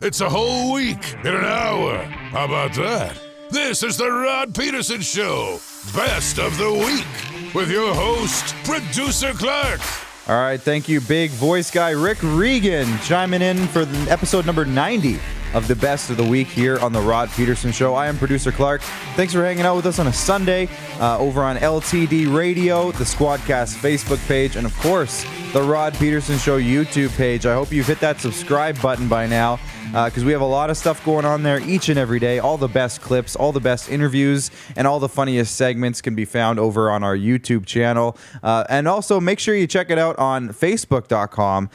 It's a whole week in an hour. How about that? This is the Rod Pedersen Show. Best of the week with your host, Producer Clark. All right, thank you, big voice guy Rick Regan, chiming in for episode number 90 of the Best of the Week here on the Rod Pedersen Show. I am Producer Clark. Thanks for hanging out with us on a Sunday over on LTD Radio, the Squadcast Facebook page, and of course, the Rod Pedersen Show YouTube page. I hope you've hit that subscribe button by now, because we have a lot of stuff going on there each and every day. All the best clips, all the best interviews, and all the funniest segments can be found over on our YouTube channel. And also make sure you check it out on Facebook.com/the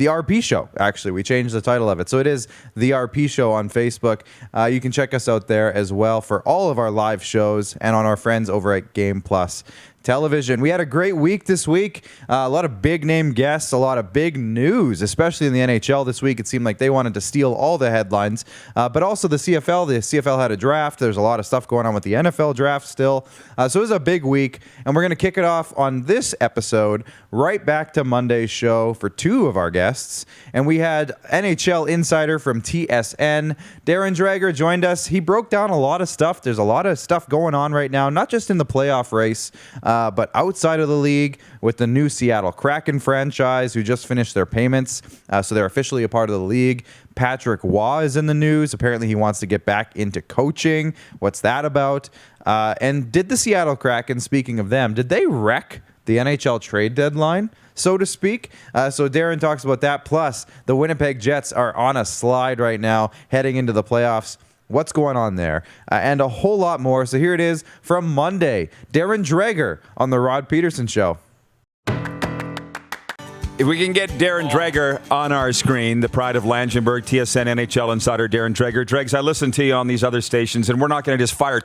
RP Show. Actually, we changed the title of it, so it is the RP Show on Facebook. You can check us out there as well for all of our live shows and on our friends over at Game Plus Television. We had a great week this week. A lot of big name guests, a lot of big news, especially in the NHL this week. It seemed like they wanted to steal all the headlines, but also the CFL. The CFL had a draft. There's a lot of stuff going on with the NFL draft still. So it was a big week, and we're going to kick it off on this episode right back to Monday's show for two of our guests. And we had NHL insider from TSN, Darren Dreger, joined us. He broke down a lot of stuff. There's a lot of stuff going on right now, not just in the playoff race, but outside of the league with the new Seattle Kraken franchise who just finished their payments. So they're officially a part of the league. Patrick Waugh is in the news. Apparently he wants to get back into coaching. What's that about? And did the Seattle Kraken, speaking of them, did they wreck the NHL trade deadline, so to speak? So Darren talks about that. Plus, the Winnipeg Jets are on a slide right now heading into the playoffs. What's going on there? And a whole lot more. So here it is from Monday. Darren Dreger on the Rod Pedersen Show. If we can get Darren Dreger on our screen, the pride of Langenburg, TSN NHL insider Darren Dreger. Dregs, I listen to you on these other stations, and we're not going to just fire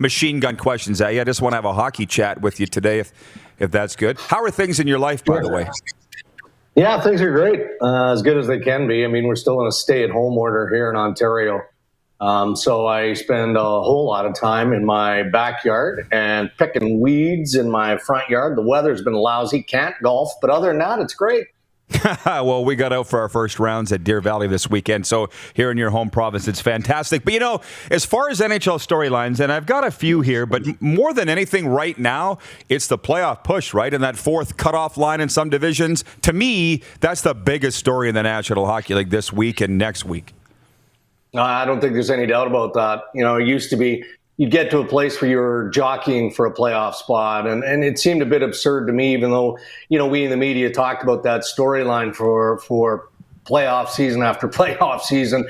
machine gun questions at you. I just want to have a hockey chat with you today, if that's good. How are things in your life, by the way? Yeah, things are great. As good as they can be. I mean, we're still in a stay-at-home order here in Ontario. So I spend a whole lot of time in my backyard and picking weeds in my front yard. The weather's been lousy, can't golf, but other than that, it's great. Well, we got out for our first rounds at Deer Valley this weekend, so here in your home province, it's fantastic. But, you know, as far as NHL storylines, and I've got a few here, but more than anything right now, it's the playoff push, right? And that fourth cutoff line in some divisions. To me, that's the biggest story in the National Hockey League this week and next week. I don't think there's any doubt about that. You know, it used to be you'd get to a place where you were jockeying for a playoff spot. And it seemed a bit absurd to me, even though, you know, we in the media talked about that storyline for playoff season after playoff season,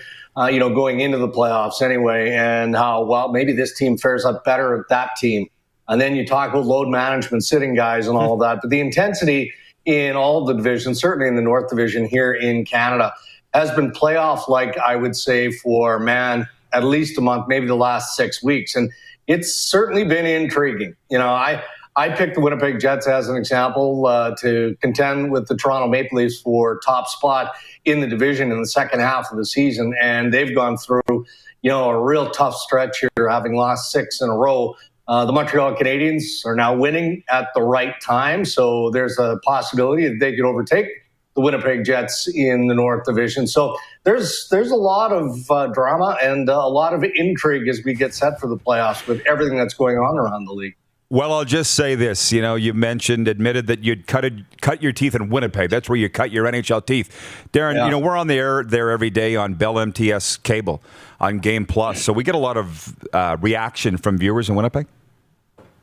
you know, going into the playoffs anyway, and how, well, maybe this team fares up better at that team. And then you talk about load management, sitting guys and all of that. But the intensity in all of the divisions, certainly in the North Division here in Canada, has been playoff-like, I would say, for, at least a month, maybe the last 6 weeks. And it's certainly been intriguing. You know, I picked the Winnipeg Jets as an example to contend with the Toronto Maple Leafs for top spot in the division in the second half of the season. And they've gone through, you know, a real tough stretch here, having lost 6 in a row. The Montreal Canadiens are now winning at the right time. So there's a possibility that they could overtake the Winnipeg Jets in the North Division. So there's a lot of drama and a lot of intrigue as we get set for the playoffs with everything that's going on around the league. Well, I'll just say this. You know, you admitted that you'd cut your teeth in Winnipeg. That's where you cut your NHL teeth. Darren, yeah. You know, we're on the air there every day on Bell MTS cable on Game Plus. So we get a lot of reaction from viewers in Winnipeg.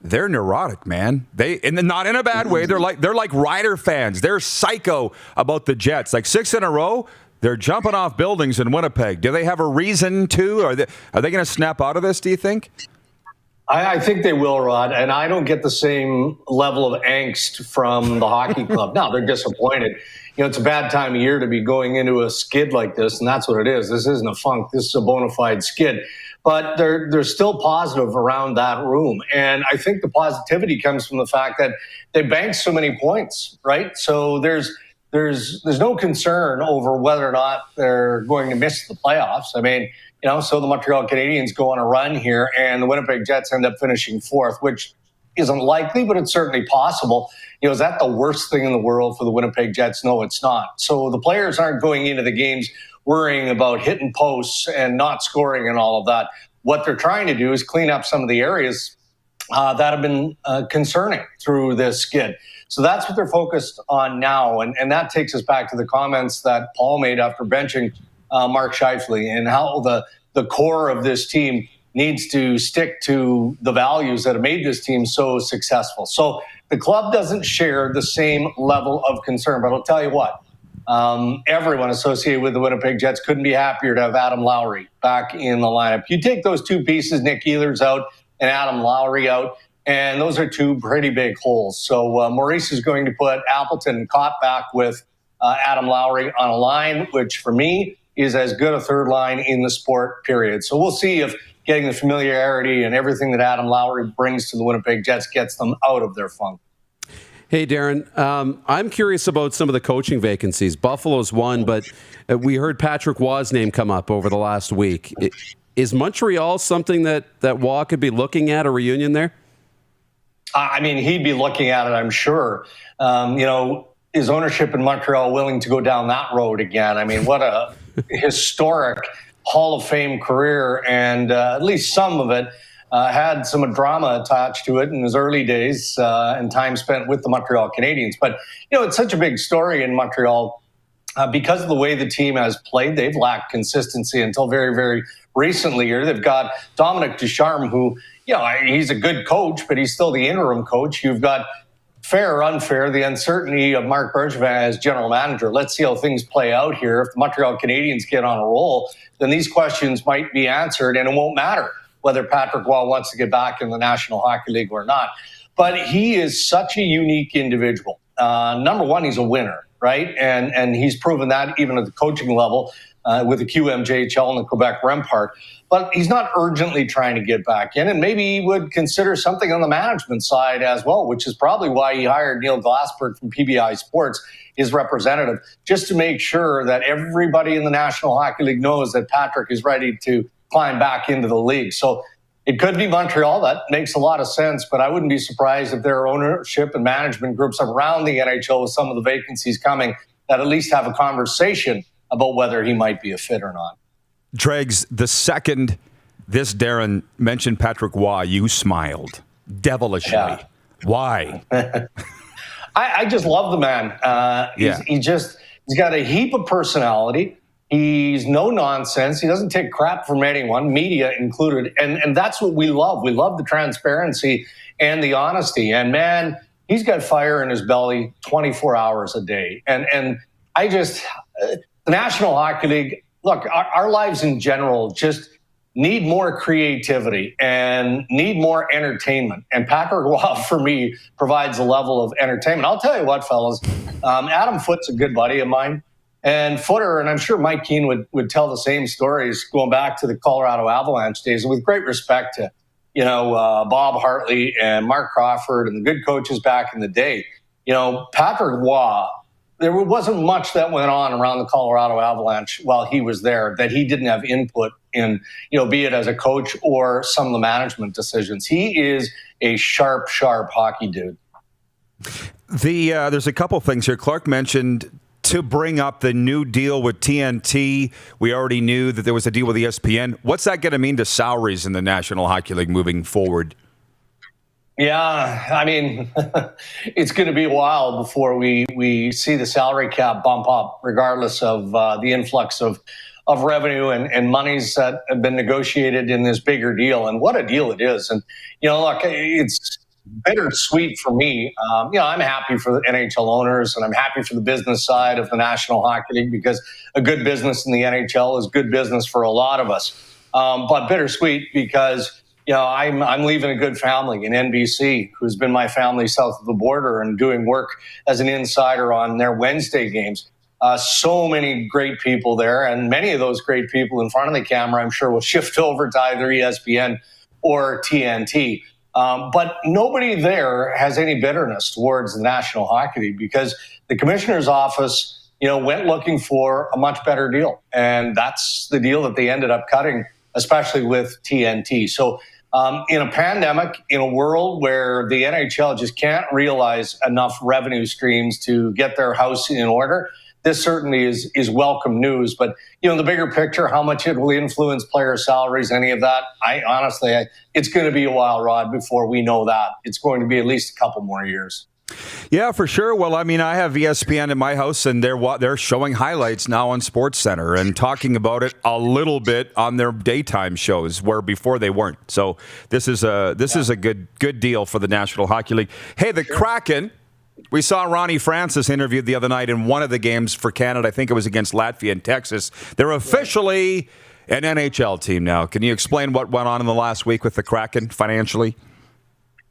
They're neurotic, man. And not in a bad way. They're like Rider fans. They're psycho about the Jets. Like 6 in a row, they're jumping off buildings in Winnipeg. Do they have a reason to? Are they going to snap out of this, do you think? I think they will, Rod, and I don't get the same level of angst from the hockey club. No, they're disappointed. You know, it's a bad time of year to be going into a skid like this, and that's what it is. This isn't a funk. This is a bona fide skid. But they're still positive around that room. And I think the positivity comes from the fact that they banked so many points, right? So there's no concern over whether or not they're going to miss the playoffs. I mean, you know, so the Montreal Canadiens go on a run here and the Winnipeg Jets end up finishing fourth, which isn't likely, but it's certainly possible. You know, is that the worst thing in the world for the Winnipeg Jets? No, it's not. So the players aren't going into the games worrying about hitting posts and not scoring and all of that. What they're trying to do is clean up some of the areas that have been concerning through this skid. So that's what they're focused on now. And that takes us back to the comments that Paul made after benching Mark Scheifele, and how the core of this team needs to stick to the values that have made this team so successful. So the club doesn't share the same level of concern, but I'll tell you what, everyone associated with the Winnipeg Jets couldn't be happier to have Adam Lowry back in the lineup. You take those two pieces, Nick Ehlers out and Adam Lowry out, and those are two pretty big holes. So Maurice is going to put Appleton and Cott back with Adam Lowry on a line, which for me is as good a third line in the sport, period. So we'll see if getting the familiarity and everything that Adam Lowry brings to the Winnipeg Jets gets them out of their funk. Hey, Darren, I'm curious about some of the coaching vacancies. Buffalo's one, but we heard Patrick Waugh's name come up over the last week. Is Montreal something that Waugh could be looking at, a reunion there? I mean, he'd be looking at it, I'm sure. Is ownership in Montreal willing to go down that road again? I mean, what a historic Hall of Fame career, and at least some of it had some drama attached to it in his early days and time spent with the Montreal Canadiens. But, it's such a big story in Montreal because of the way the team has played. They've lacked consistency until very, very recently here. They've got Dominic Ducharme, who, he's a good coach, but he's still the interim coach. You've got, fair or unfair, the uncertainty of Marc Bergevin as general manager. Let's see how things play out here. If the Montreal Canadiens get on a roll, then these questions might be answered, and it won't matter whether Patrick Waugh wants to get back in the National Hockey League or not. But he is such a unique individual. Number one, he's a winner, right? And he's proven that even at the coaching level with the QMJHL and the Quebec Rempart. But he's not urgently trying to get back in, and maybe he would consider something on the management side as well, which is probably why he hired Neil Glassberg from PBI Sports, his representative, just to make sure that everybody in the National Hockey League knows that Patrick is ready to climb back into the league. So it could be Montreal. That makes a lot of sense, but I wouldn't be surprised if there are ownership and management groups around the NHL with some of the vacancies coming that at least have a conversation about whether he might be a fit or not. Dregs, the second this Darren mentioned Patrick Waugh, you smiled devilishly. Yeah. Why? I just love the man. He's got a heap of personality. He's no nonsense. He doesn't take crap from anyone, media included. And that's what we love. We love the transparency and the honesty. And man, he's got fire in his belly 24 hours a day. And I just, the National Hockey League, look, our lives in general just need more creativity and need more entertainment. And Patrick Waugh, for me, provides a level of entertainment. I'll tell you what, fellas, Adam Foote's a good buddy of mine. And Footer, and I'm sure Mike Keane would tell the same stories going back to the Colorado Avalanche days, with great respect to, Bob Hartley and Mark Crawford and the good coaches back in the day. Patrick Waugh, there wasn't much that went on around the Colorado Avalanche while he was there that he didn't have input in, be it as a coach or some of the management decisions. He is a sharp hockey dude. There's a couple things here. Clark mentioned to bring up the new deal with TNT. We already knew that there was a deal with ESPN. What's that going to mean to salaries in the National Hockey League moving forward? Yeah, I mean, it's going to be a while before we see the salary cap bump up, regardless of the influx of revenue and monies that have been negotiated in this bigger deal. And what a deal it is. And, look, it's bittersweet for me. I'm happy for the NHL owners, and I'm happy for the business side of the National Hockey League, because a good business in the NHL is good business for a lot of us. But bittersweet because I'm leaving a good family in NBC, who's been my family south of the border and doing work as an insider on their Wednesday games. So many great people there, and many of those great people in front of the camera, I'm sure, will shift over to either ESPN or TNT. But nobody there has any bitterness towards the National Hockey League, because the commissioner's office, went looking for a much better deal. And that's the deal that they ended up cutting, especially with TNT. So in a pandemic, in a world where the NHL just can't realize enough revenue streams to get their house in order, this certainly is welcome news. But, the bigger picture, how much it will influence player salaries, any of that, honestly, it's going to be a while, Rod, before we know that. It's going to be at least a couple more years. Yeah, for sure. Well, I mean, I have ESPN in my house, and they're showing highlights now on SportsCenter and talking about it a little bit on their daytime shows, where before they weren't. So this is a good deal for the National Hockey League. Hey, the Kraken. We saw Ronnie Francis interviewed the other night in one of the games for Canada. I think it was against Latvia and Texas. They're officially an NHL team now. Can you explain what went on in the last week with the Kraken financially?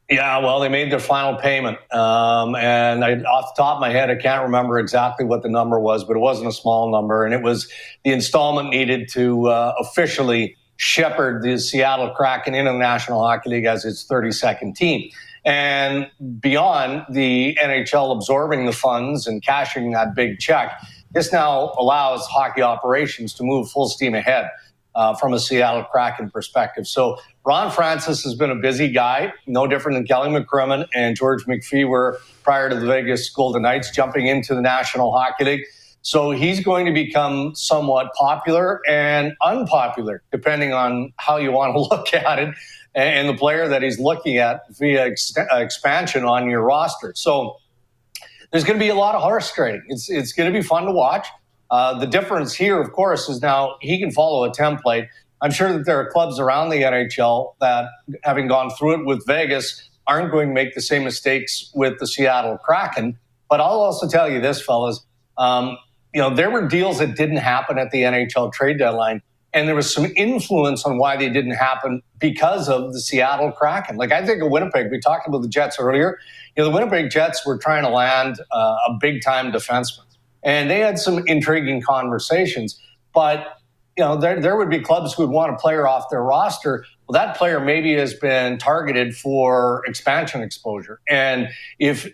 Yeah, well, they made their final payment. And off the top of my head, I can't remember exactly what the number was, but it wasn't a small number. And it was the installment needed to officially shepherd the Seattle Kraken into the National Hockey League as its 32nd team. And beyond the NHL absorbing the funds and cashing that big check, this now allows hockey operations to move full steam ahead from a Seattle Kraken perspective. So Ron Francis has been a busy guy, no different than Kelly McCrimmon and George McPhee were prior to the Vegas Golden Knights jumping into the National Hockey League. So he's going to become somewhat popular and unpopular, depending on how you want to look at it, and the player that he's looking at via expansion on your roster. So there's going to be a lot of horse trading. It's going to be fun to watch. The difference here, of course, is now he can follow a template. I'm sure that there are clubs around the NHL that, having gone through it with Vegas, aren't going to make the same mistakes with the Seattle Kraken. But I'll also tell you this, fellas, there were deals that didn't happen at the NHL trade deadline, and there was some influence on why they didn't happen because of the Seattle Kraken. Like, I think of Winnipeg. We talked about the Jets earlier. The Winnipeg Jets were trying to land a big-time defenseman, and they had some intriguing conversations. But there would be clubs who would want a player off their roster. Well, that player maybe has been targeted for expansion exposure, and if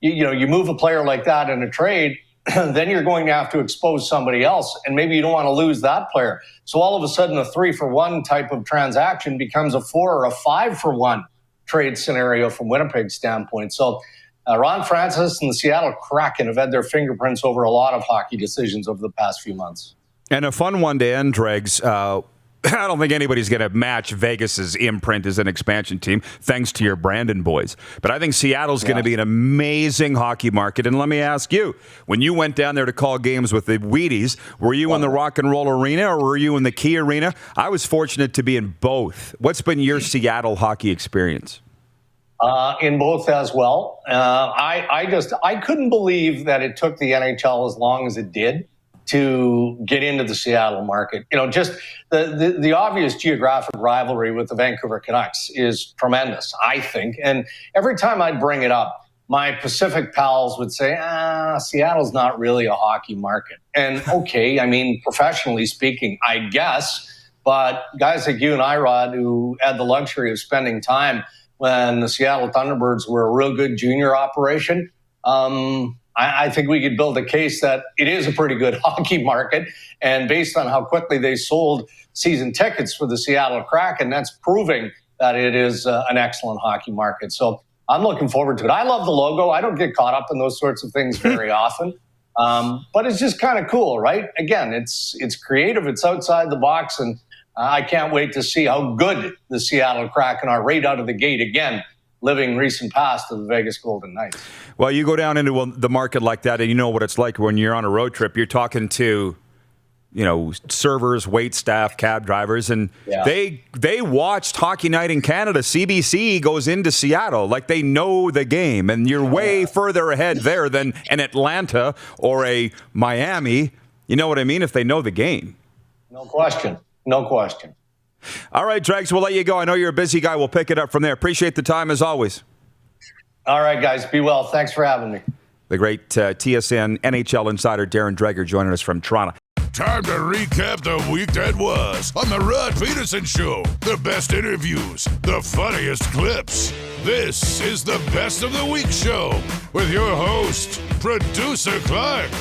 you move a player like that in a trade, then you're going to have to expose somebody else, and maybe you don't want to lose that player. So all of a sudden, a 3-for-1 type of transaction becomes a 4 or a 5-for-1 trade scenario from Winnipeg's standpoint. So Ron Francis and the Seattle Kraken have had their fingerprints over a lot of hockey decisions over the past few months. And a fun one to end, Dregs. I don't think anybody's going to match Vegas's imprint as an expansion team, thanks to your Brandon boys. But I think Seattle's going to be an amazing hockey market. And let me ask you, when you went down there to call games with the Wheaties, were you in the Rock and Roll Arena or were you in the Key Arena? I was fortunate to be in both. What's been your Seattle hockey experience? In both as well. I couldn't believe that it took the NHL as long as it did to get into the Seattle market. Just the obvious geographic rivalry with the Vancouver Canucks is tremendous, I think. And every time I'd bring it up, my Pacific pals would say, Seattle's not really a hockey market. And okay, I mean, professionally speaking, I guess, but guys like you and I, Rod, who had the luxury of spending time when the Seattle Thunderbirds were a real good junior operation, I think we could build a case that it is a pretty good hockey market. And based on how quickly they sold season tickets for the Seattle Kraken, that's proving that it is an excellent hockey market. So I'm looking forward to it. I love the logo. I don't get caught up in those sorts of things very often. But it's just kind of cool, right? Again, it's creative. It's outside the box. And I can't wait to see how good the Seattle Kraken are right out of the gate again, living recent past of the Vegas Golden Knights. Well, you go down into the market like that, and you know what it's like when you're on a road trip. You're talking to, servers, wait staff, cab drivers, and they watched Hockey Night in Canada. CBC goes into Seattle like they know the game, and you're way further ahead there than an Atlanta or a Miami. You know what I mean? If they know the game. No question. No question. All right, Dregs, we'll let you go. I know you're a busy guy. We'll pick it up from there. Appreciate the time as always. All right, guys. Be well. Thanks for having me. The great TSN NHL insider Darren Dreger joining us from Toronto. Time to recap the week that was on the Rod Pedersen Show. The best interviews, the funniest clips. This is the Best of the Week show with your host, Producer Clark.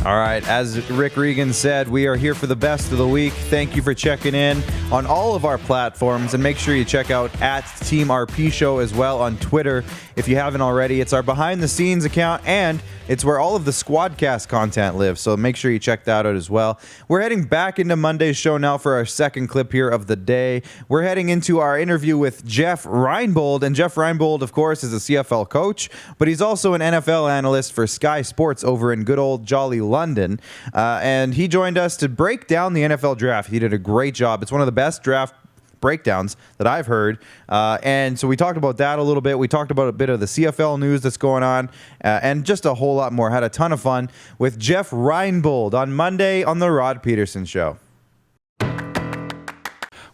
All right, as Rick Regan said, we are here for the best of the week. Thank you for checking in on all of our platforms, and make sure you check out at Team RP Show as well on Twitter if you haven't already. It's our behind-the-scenes account, and it's where all of the Squadcast content lives, so make sure you check that out as well. We're heading back into Monday's show now for our second clip here of the day. We're heading into our interview with Jeff Reinebold, and Jeff Reinebold, of course, is a CFL coach, but he's also an NFL analyst for Sky Sports over in good old Jolly London, and he joined us to break down the NFL draft. He did a great job. It's one of the best draft breakdowns that I've heard, and so we talked about that a little bit. We talked about a bit of the CFL news that's going on, and just a whole lot more. Had a ton of fun with Jeff Reinebold on Monday on the Rod Pedersen Show.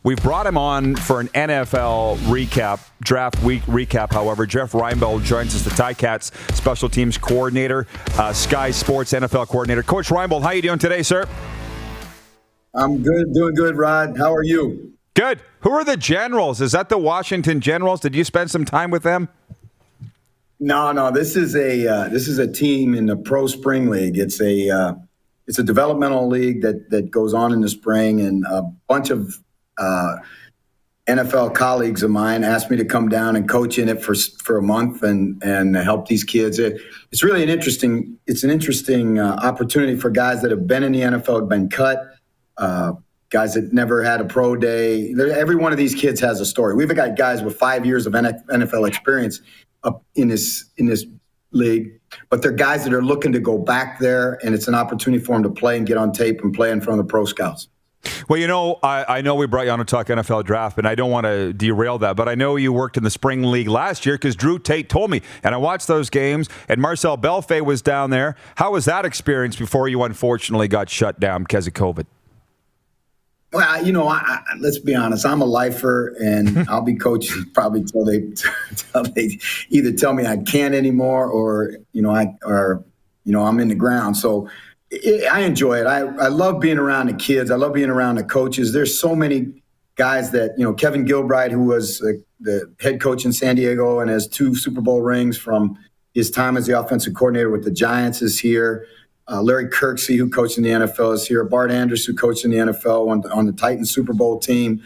We've brought him on for an NFL recap, draft week recap. However, Jeff Reinbold joins us, the Ticats special teams coordinator, Sky Sports NFL coordinator. Coach Reinbold, how are you doing today, sir? I'm good, doing good, Rod. How are you? Good. Who are the Generals? Is that the Washington Generals? Did you spend some time with them? No. This is a team in the Pro Spring League. It's a developmental league that goes on in the spring, and a bunch of NFL colleagues of mine asked me to come down and coach in it for a month and help these kids. It's really an interesting opportunity for guys that have been in the NFL, have been cut, guys that never had a pro day. Every one of these kids has a story. We've got guys with 5 years of NFL experience up in this league, but they're guys that are looking to go back there, and it's an opportunity for them to play and get on tape and play in front of the pro scouts. Well, I know we brought you on to talk NFL draft, and I don't want to derail that, but I know you worked in the spring league last year because Drew Tate told me, and I watched those games, and Marcel Belfait was down there. How was that experience before you unfortunately got shut down because of COVID? Well, let's be honest. I'm a lifer, and I'll be coaching probably till they either tell me I can't anymore, or I'm in the ground. So I enjoy it. I love being around the kids. I love being around the coaches. There's so many guys that, Kevin Gilbride, who was the head coach in San Diego and has 2 Super Bowl rings from his time as the offensive coordinator with the Giants, is here. Larry Kirksey, who coached in the NFL, is here. Bart Andrews, who coached in the NFL on the Titans Super Bowl team.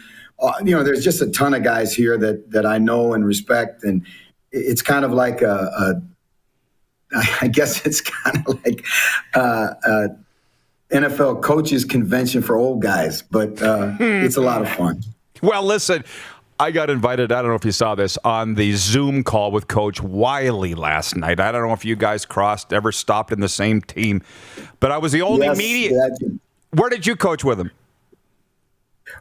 There's just a ton of guys here that I know and respect, and it's kind of like I guess it's kind of like NFL coaches convention for old guys, but it's a lot of fun. Well, listen, I got invited, I don't know if you saw this, on the Zoom call with Coach Wiley last night. I don't know if you guys ever stopped in the same team, but I was the only media. Where did you coach with him?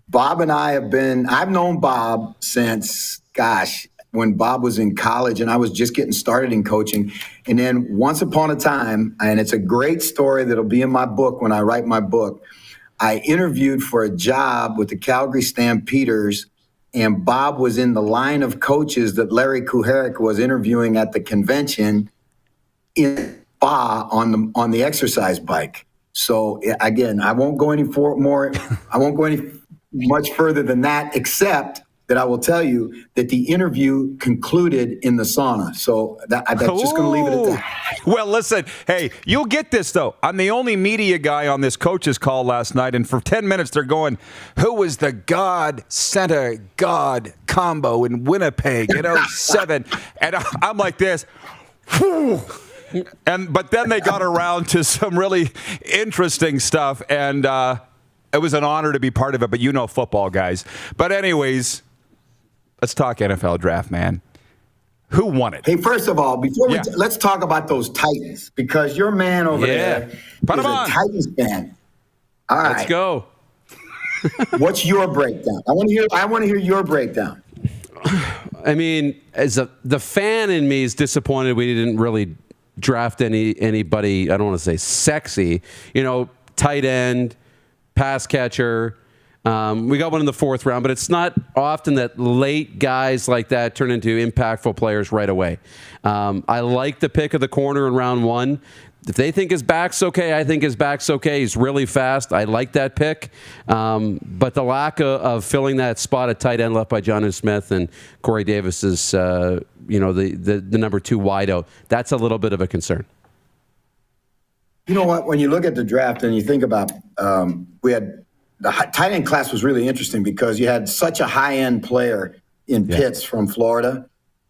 Bob and I I've known Bob since, when Bob was in college and I was just getting started in coaching. And then once upon a time, and it's a great story that'll be in my book when I write my book, I interviewed for a job with the Calgary Stampeders, and Bob was in the line of coaches that Larry Kuharich was interviewing at the convention in Spa on the exercise bike. So again, I won't go any much further than that, except that I will tell you that the interview concluded in the sauna. So I'm just going to leave it at that. Well, listen, hey, you'll get this, though. I'm the only media guy on this coach's call last night, and for 10 minutes they're going, who was the God combo in Winnipeg in 07? And I'm like this, whew. But then they got around to some really interesting stuff, and it was an honor to be part of it, but football, guys. But anyways, let's talk NFL draft, man. Who won it? Hey, first of all, let's talk about those Titans, because your man over there is a Titans fan. All right. Let's go. What's your breakdown? I want to hear your breakdown. I mean, the fan in me is disappointed we didn't really draft anybody, I don't want to say sexy, tight end, pass catcher. We got one in the 4th round, but it's not often that late guys like that turn into impactful players right away. I like the pick of the corner in round 1. If they think his back's okay, I think his back's okay. He's really fast. I like that pick. But the lack of filling that spot at tight end left by Jonnu Smith and Corey Davis is, the number 2 wideout. That's a little bit of a concern. You know what? When you look at the draft and you think about, we had tight end class was really interesting because you had such a high end player in Pitts from Florida.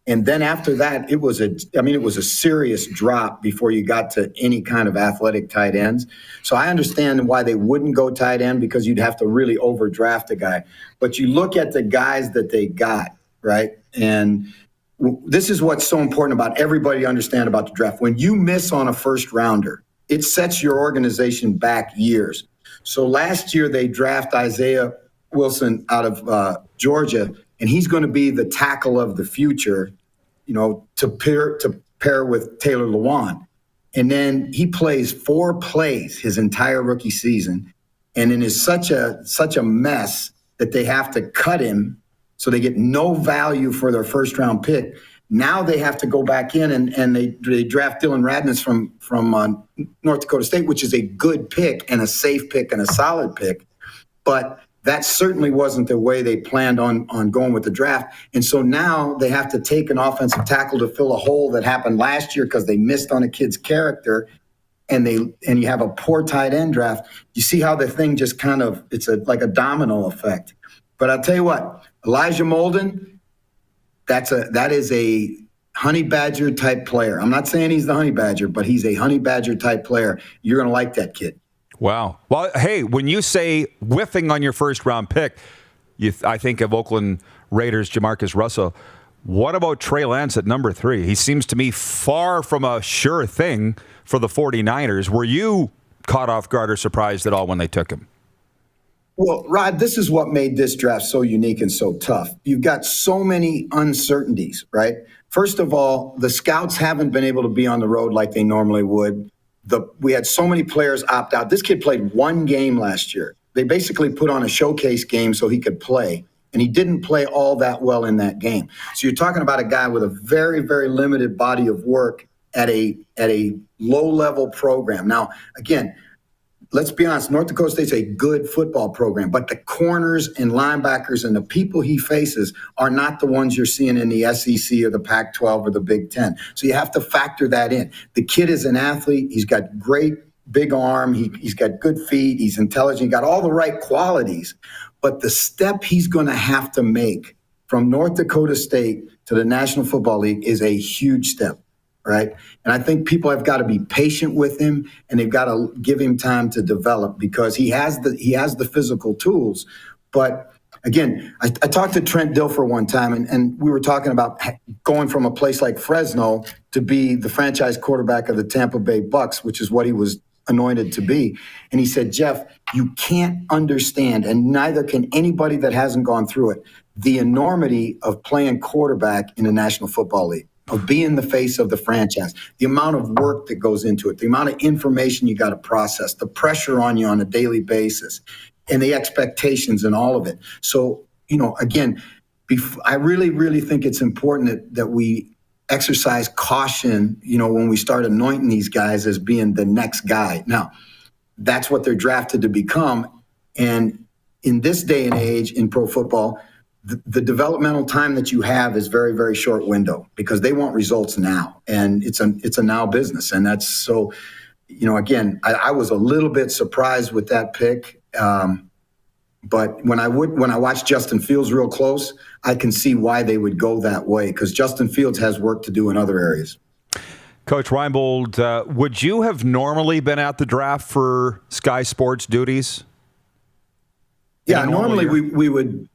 And then after that, it was a serious drop before you got to any kind of athletic tight ends. So I understand why they wouldn't go tight end because you'd have to really overdraft a guy. But you look at the guys that they got, right? And this is what's so important about everybody to understand about the draft. When you miss on a first rounder, it sets your organization back years. So last year they draft Isaiah Wilson out of Georgia, and he's going to be the tackle of the future, to pair with Taylor Lewan. And then he plays 4 plays his entire rookie season, and it is such a mess that they have to cut him, so they get no value for their first round pick. Now they have to go back in and they draft Dylan Radness from North Dakota State, which is a good pick and a safe pick and a solid pick, but that certainly wasn't the way they planned on going with the draft. And so now they have to take an offensive tackle to fill a hole that happened last year because they missed on a kid's character, and you have a poor tight end draft. You see how the thing just kind of, like a domino effect. But I'll tell you what, Elijah Molden, that is a honey badger type player. I'm not saying he's the honey badger, but he's a honey badger type player. You're going to like that kid. Wow. Well, hey, when you say whiffing on your first round pick, I think of Oakland Raiders, Jamarcus Russell. What about Trey Lance at number 3? He seems to me far from a sure thing for the 49ers. Were you caught off guard or surprised at all when they took him? Well, Rod, this is what made this draft so unique and so tough. You've got so many uncertainties, right? First of all, the scouts haven't been able to be on the road like they normally would. We had so many players opt out. This kid played 1 game last year. They basically put on a showcase game so he could play, and he didn't play all that well in that game. So you're talking about a guy with a very, very limited body of work at a low-level program. Now, again, let's be honest, North Dakota State's a good football program, but the corners and linebackers and the people he faces are not the ones you're seeing in the SEC or the Pac-12 or the Big Ten. So you have to factor that in. The kid is an athlete. He's got great big arm. He's got good feet. He's intelligent. He got all the right qualities. But the step he's going to have to make from North Dakota State to the National Football League is a huge step. Right. And I think people have got to be patient with him, and they've got to give him time to develop because he has the physical tools. But again, I talked to Trent Dilfer one time, and we were talking about going from a place like Fresno to be the franchise quarterback of the Tampa Bay Bucks, which is what he was anointed to be. And he said, Jeff, you can't understand, and neither can anybody that hasn't gone through it, the enormity of playing quarterback in the National Football League, of being the face of the franchise, the amount of work that goes into it, the amount of information you got to process, the pressure on you on a daily basis, and the expectations and all of it. So, again, I really, really think it's important that we exercise caution, when we start anointing these guys as being the next guy. Now, that's what they're drafted to become. And in this day and age in pro football, the developmental time that you have is very, very short window because they want results now, and it's a now business. And that's so, again, I was a little bit surprised with that pick. But when I watch Justin Fields real close, I can see why they would go that way because Justin Fields has work to do in other areas. Coach Reinebold, would you have normally been at the draft for Sky Sports duties? Yeah, normally we would.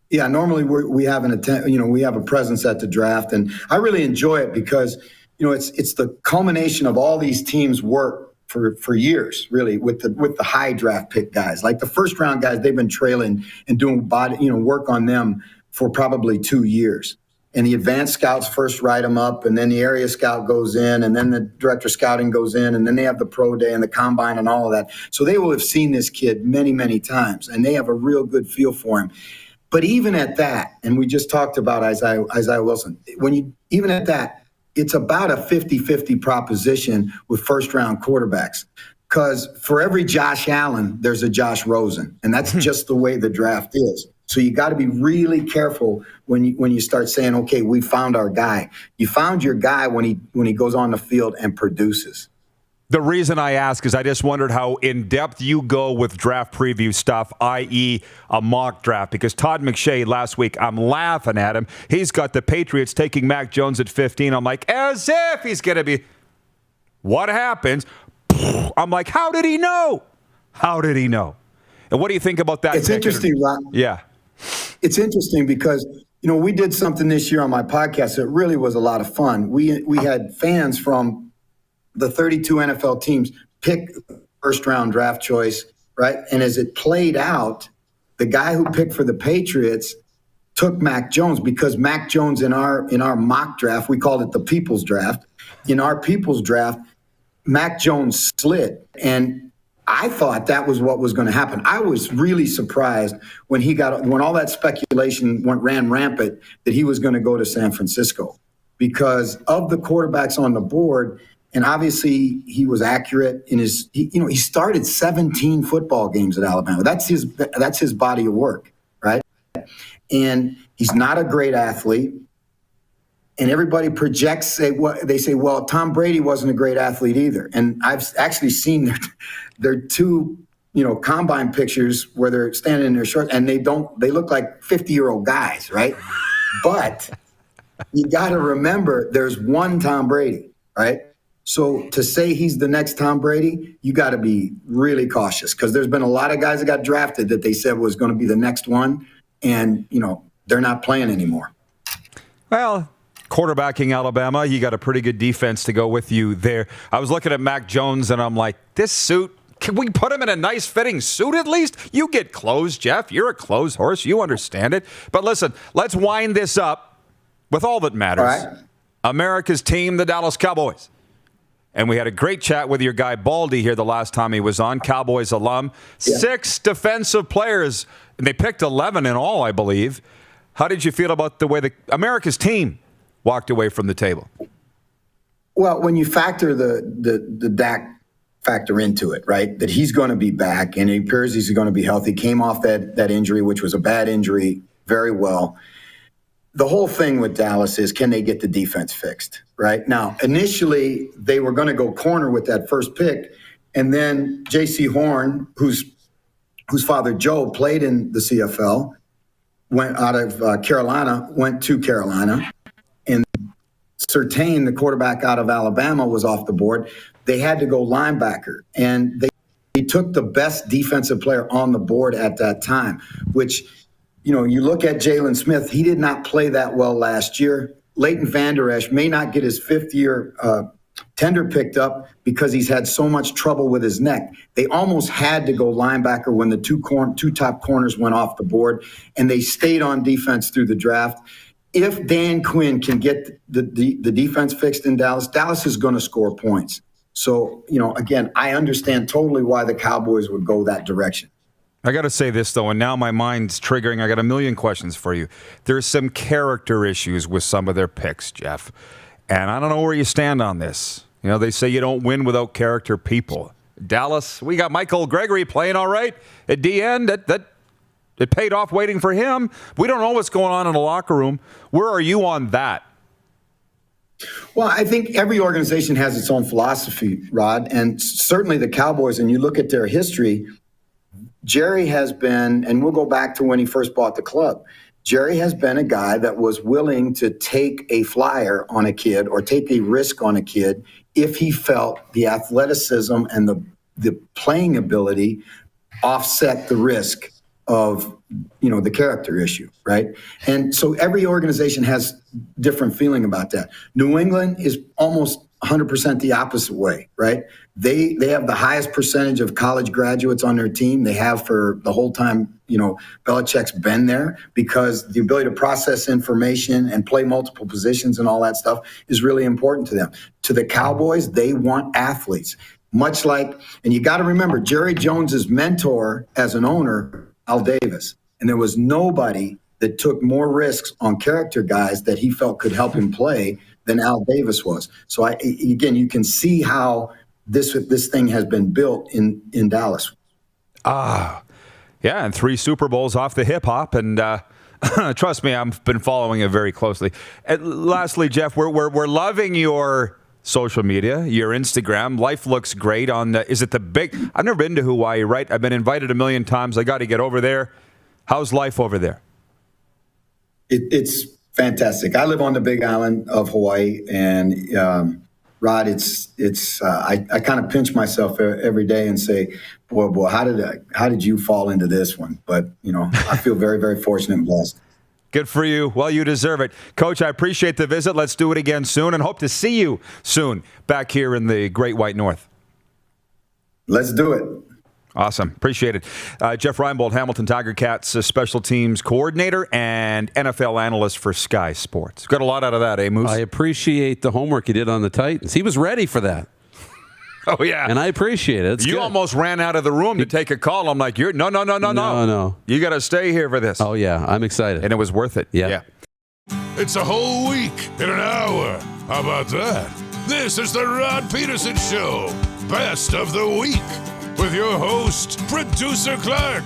Yeah, normally we have we have a presence at the draft, and I really enjoy it because it's the culmination of all these teams' work for years, really, with the high draft pick guys. Like the first round guys, they've been trailing and doing work on them for probably 2 years. And the advanced scouts first write them up, and then the area scout goes in, and then the director of scouting goes in, and then they have the pro day and the combine and all of that. So they will have seen this kid many, many times, and they have a real good feel for him. But even at that, and we just talked about Isaiah Wilson, even at that, it's about a 50-50 proposition with first-round quarterbacks. Because for every Josh Allen, there's a Josh Rosen, and that's just the way the draft is. So you got to be really careful when you start saying, okay, we found our guy. You found your guy when he goes on the field and produces. The reason I ask is I just wondered how in-depth you go with draft preview stuff, i.e. a mock draft, because Todd McShay last week, I'm laughing at him. He's got the Patriots taking Mac Jones at 15. I'm like, as if he's going to be. What happens? I'm like, how did he know? How did he know? And what do you think about that? It's interesting, Rod. Yeah. It's interesting because, we did something this year on my podcast that really was a lot of fun. We had fans from the 32 NFL teams pick first-round draft choice, right? And as it played out, the guy who picked for the Patriots took Mac Jones because Mac Jones in our mock draft, we called it the People's Draft. In our People's Draft, Mac Jones slid, and I thought that was what was going to happen. I was really surprised when all that speculation ran rampant that he was going to go to San Francisco because of the quarterbacks on the board. And obviously, he was accurate in his. He started 17 football games at Alabama. That's his body of work, right? And he's not a great athlete. And everybody projects they say, well, Tom Brady wasn't a great athlete either. And I've actually seen their two combine pictures where they're standing in their shorts, and they look like 50-year-old guys, right? But you got to remember, there's one Tom Brady, right? So to say he's the next Tom Brady, you got to be really cautious because there's been a lot of guys that got drafted that they said was going to be the next one, and they're not playing anymore. Well, quarterbacking Alabama, you got a pretty good defense to go with you there. I was looking at Mac Jones, and I'm like, this suit, can we put him in a nice fitting suit at least? You get clothes, Jeff. You're a clothes horse. You understand it. But listen, let's wind this up with all that matters. All right. America's team, the Dallas Cowboys. And we had a great chat with your guy Baldy here the last time he was on, Cowboys alum. Yeah. 6 defensive players, and they picked 11 in all, I believe. How did you feel about the way America's team walked away from the table? Well, when you factor the Dak factor into it, right, that he's going to be back, and it appears he's going to be healthy, came off that injury, which was a bad injury, very well. The whole thing with Dallas is, can they get the defense fixed, right? Now, initially, they were going to go corner with that first pick, and then J.C. Horn, whose father Joe played in the CFL, went out of Carolina, went to Carolina, and Surtain, the quarterback out of Alabama, was off the board. They had to go linebacker, and they took the best defensive player on the board at that time, which – you look at Jalen Smith, he did not play that well last year. Leighton Vander Esch may not get his 5th-year tender picked up because he's had so much trouble with his neck. They almost had to go linebacker when the two top corners went off the board, and they stayed on defense through the draft. If Dan Quinn can get the defense fixed in Dallas, Dallas is going to score points. So, again, I understand totally why the Cowboys would go that direction. I got to say this, though, and now my mind's triggering. I got a million questions for you. There's some character issues with some of their picks, Jeff. And I don't know where you stand on this. They say you don't win without character people. Dallas, we got Michael Gregory playing all right at the end. It paid off waiting for him. We don't know what's going on in the locker room. Where are you on that? Well, I think every organization has its own philosophy, Rod, and certainly the Cowboys, and you look at their history, Jerry has been, and we'll go back to when he first bought the club, Jerry has been a guy that was willing to take a flyer on a kid or take a risk on a kid if he felt the athleticism and the playing ability offset the risk of, the character issue, right? And so every organization has different feeling about that. New England is almost 100% the opposite way, right? They have the highest percentage of college graduates on their team. They have for the whole time, Belichick's been there, because the ability to process information and play multiple positions and all that stuff is really important to them. To the Cowboys, they want athletes. Much like, and you got to remember, Jerry Jones's mentor as an owner, Al Davis, and there was nobody that took more risks on character guys that he felt could help him play than Al Davis was. So again, you can see how this thing has been built in Dallas. Yeah, and 3 Super Bowls off the hip hop, and trust me, I've been following it very closely. And lastly, Jeff, we're loving your social media, your Instagram. Life looks great on the, is it the big, I've never been to Hawaii, right? I've been invited a million times. I got to get over there. How's life over there? It's fantastic. I live on the Big Island of Hawaii, and Rod, I kind of pinch myself every day and say, boy, how did you fall into this one? But I feel very, very fortunate and blessed. Good for you. Well, you deserve it. Coach, I appreciate the visit. Let's do it again soon and hope to see you soon back here in the Great White North. Let's do it. Awesome. Appreciate it. Jeff Reinebold, Hamilton Tiger Cats special teams coordinator and NFL analyst for Sky Sports. Got a lot out of that, eh, Moose? I appreciate the homework he did on the Titans. He was ready for that. Oh, yeah. And I appreciate it. You almost ran out of the room to take a call. I'm like, no. You got to stay here for this. Oh, yeah. I'm excited. And it was worth it. Yeah. It's a whole week in an hour. How about that? This is the Rod Pedersen Show. Best of the week. With your host, Producer Clark.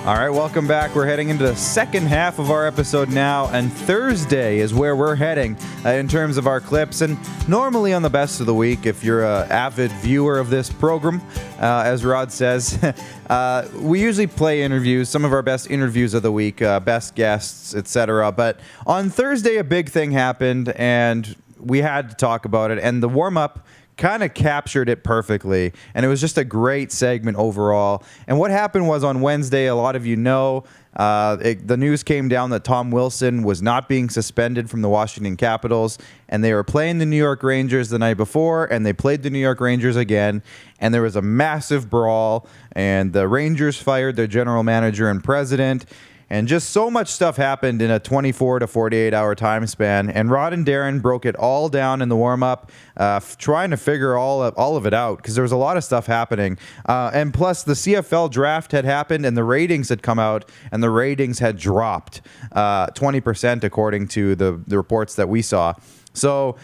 All right, welcome back. We're heading into the second half of our episode now, and Thursday is where we're heading in terms of our clips. And normally on the Best of the Week, if you're an avid viewer of this program, as Rod says, we usually play interviews, some of our best interviews of the week, best guests, etc. But on Thursday, a big thing happened, and we had to talk about it. And the warm-up kind of captured it perfectly, and it was just a great segment overall. And what happened was on Wednesday, a lot of you know, the news came down that Tom Wilson was not being suspended from the Washington Capitals, and they were playing the New York Rangers the night before, and they played the New York Rangers again, and there was a massive brawl, and the Rangers fired their general manager and president. And just so much stuff happened in a 24 to 48 hour time span. And Rod and Darren broke it all down in the warm-up, trying to figure all of it out, because there was a lot of stuff happening. And plus, the CFL draft had happened, and the ratings had come out, and the ratings had dropped 20% according to the reports that we saw. So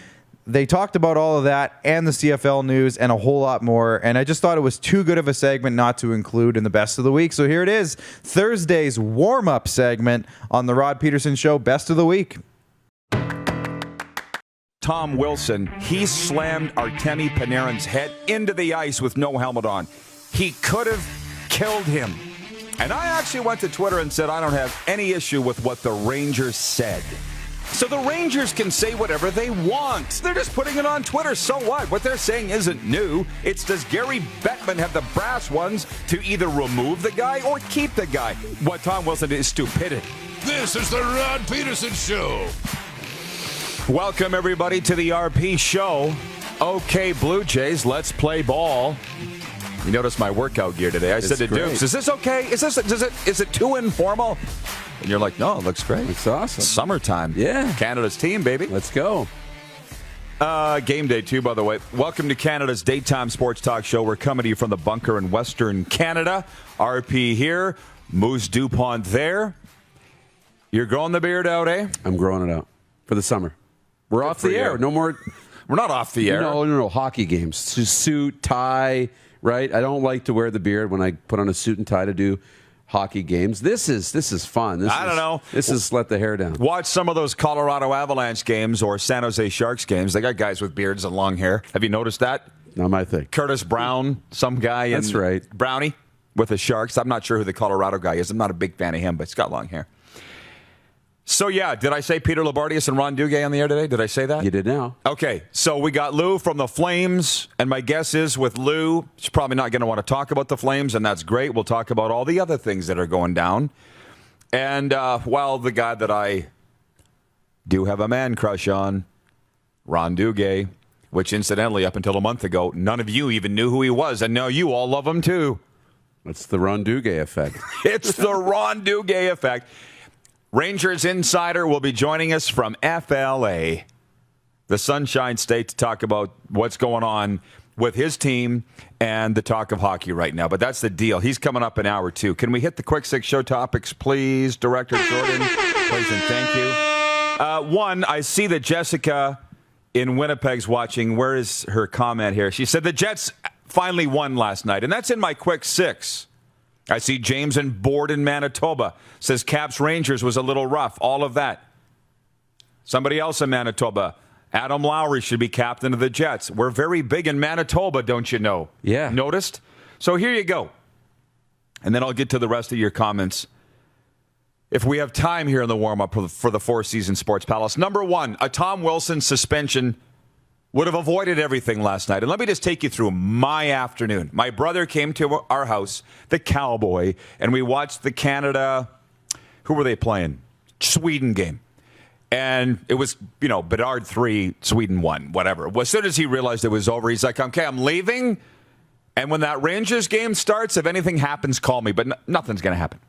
they talked about all of that and the CFL news and a whole lot more, and I just thought it was too good of a segment not to include in the Best of the Week. So here it is, Thursday's warm-up segment on the Rod Pedersen Show, Best of the Week. Tom Wilson, he slammed Artemi Panarin's head into the ice with no helmet on. He could have killed him. And I actually went to Twitter and said I don't have any issue with what the Rangers said. So the Rangers can say whatever they want. They're just putting it on Twitter. So what? What they're saying isn't new. It's, does Gary Bettman have the brass ones to either remove the guy or keep the guy? What Tom Wilson did is stupidity. This is the Rod Pedersen Show. Welcome, everybody, to the RP Show. Okay, Blue Jays, let's play ball. You notice my workout gear today. I said to Dukes, is this okay? Is it too informal? And you're like, no, it looks great. It's awesome. Summertime. Yeah. Canada's team, baby. Let's go. Game day, too, by the way. Welcome to Canada's daytime sports talk show. We're coming to you from the bunker in Western Canada. RP here. Moose DuPont there. You're growing the beard out, eh? I'm growing it out for the summer. We're off the air. No more. We're not off the air. No. Hockey games. Suit, tie, right? I don't like to wear the beard when I put on a suit and tie to do hockey games. This is fun. I don't know. This is let the hair down. Watch some of those Colorado Avalanche games or San Jose Sharks games. They got guys with beards and long hair. Have you noticed that? Not my thing. Curtis Brown, some guy. That's right. Brownie with the Sharks. I'm not sure who the Colorado guy is. I'm not a big fan of him, but he's got long hair. So, yeah, did I say Peter Labardius and Ron Duguay on the air today? Did I say that? You did now. Okay, so we got Lou from the Flames, and my guess is with Lou, she's probably not going to want to talk about the Flames, and that's great. We'll talk about all the other things that are going down. And, the guy that I do have a man crush on, Ron Duguay, which incidentally, up until a month ago, none of you even knew who he was, and now you all love him too. It's the Ron Duguay effect. It's the Ron Duguay effect. Rangers Insider will be joining us from FLA, the Sunshine State, to talk about what's going on with his team and the talk of hockey right now. But that's the deal. He's coming up in hour two. Can we hit the quick six show topics, please, Director Jordan? Please and thank you. One, I see that Jessica in Winnipeg's watching. Where is her comment here? She said the Jets finally won last night, and that's in my quick six. I see James and Board in Manitoba. Says Caps Rangers was a little rough. All of that. Somebody else in Manitoba. Adam Lowry should be captain of the Jets. We're very big in Manitoba, don't you know? Yeah. Noticed? So here you go. And then I'll get to the rest of your comments if we have time here in the warm-up for the Four Seasons Sports Palace. Number one, a Tom Wilson suspension would have avoided everything last night. And let me just take you through my afternoon. My brother came to our house, the Cowboy, and we watched the Canada, who were they playing? Sweden game. And it was, Bedard 3, Sweden 1, whatever. As soon as he realized it was over, he's like, okay, I'm leaving. And when that Rangers game starts, if anything happens, call me. But nothing's going to happen.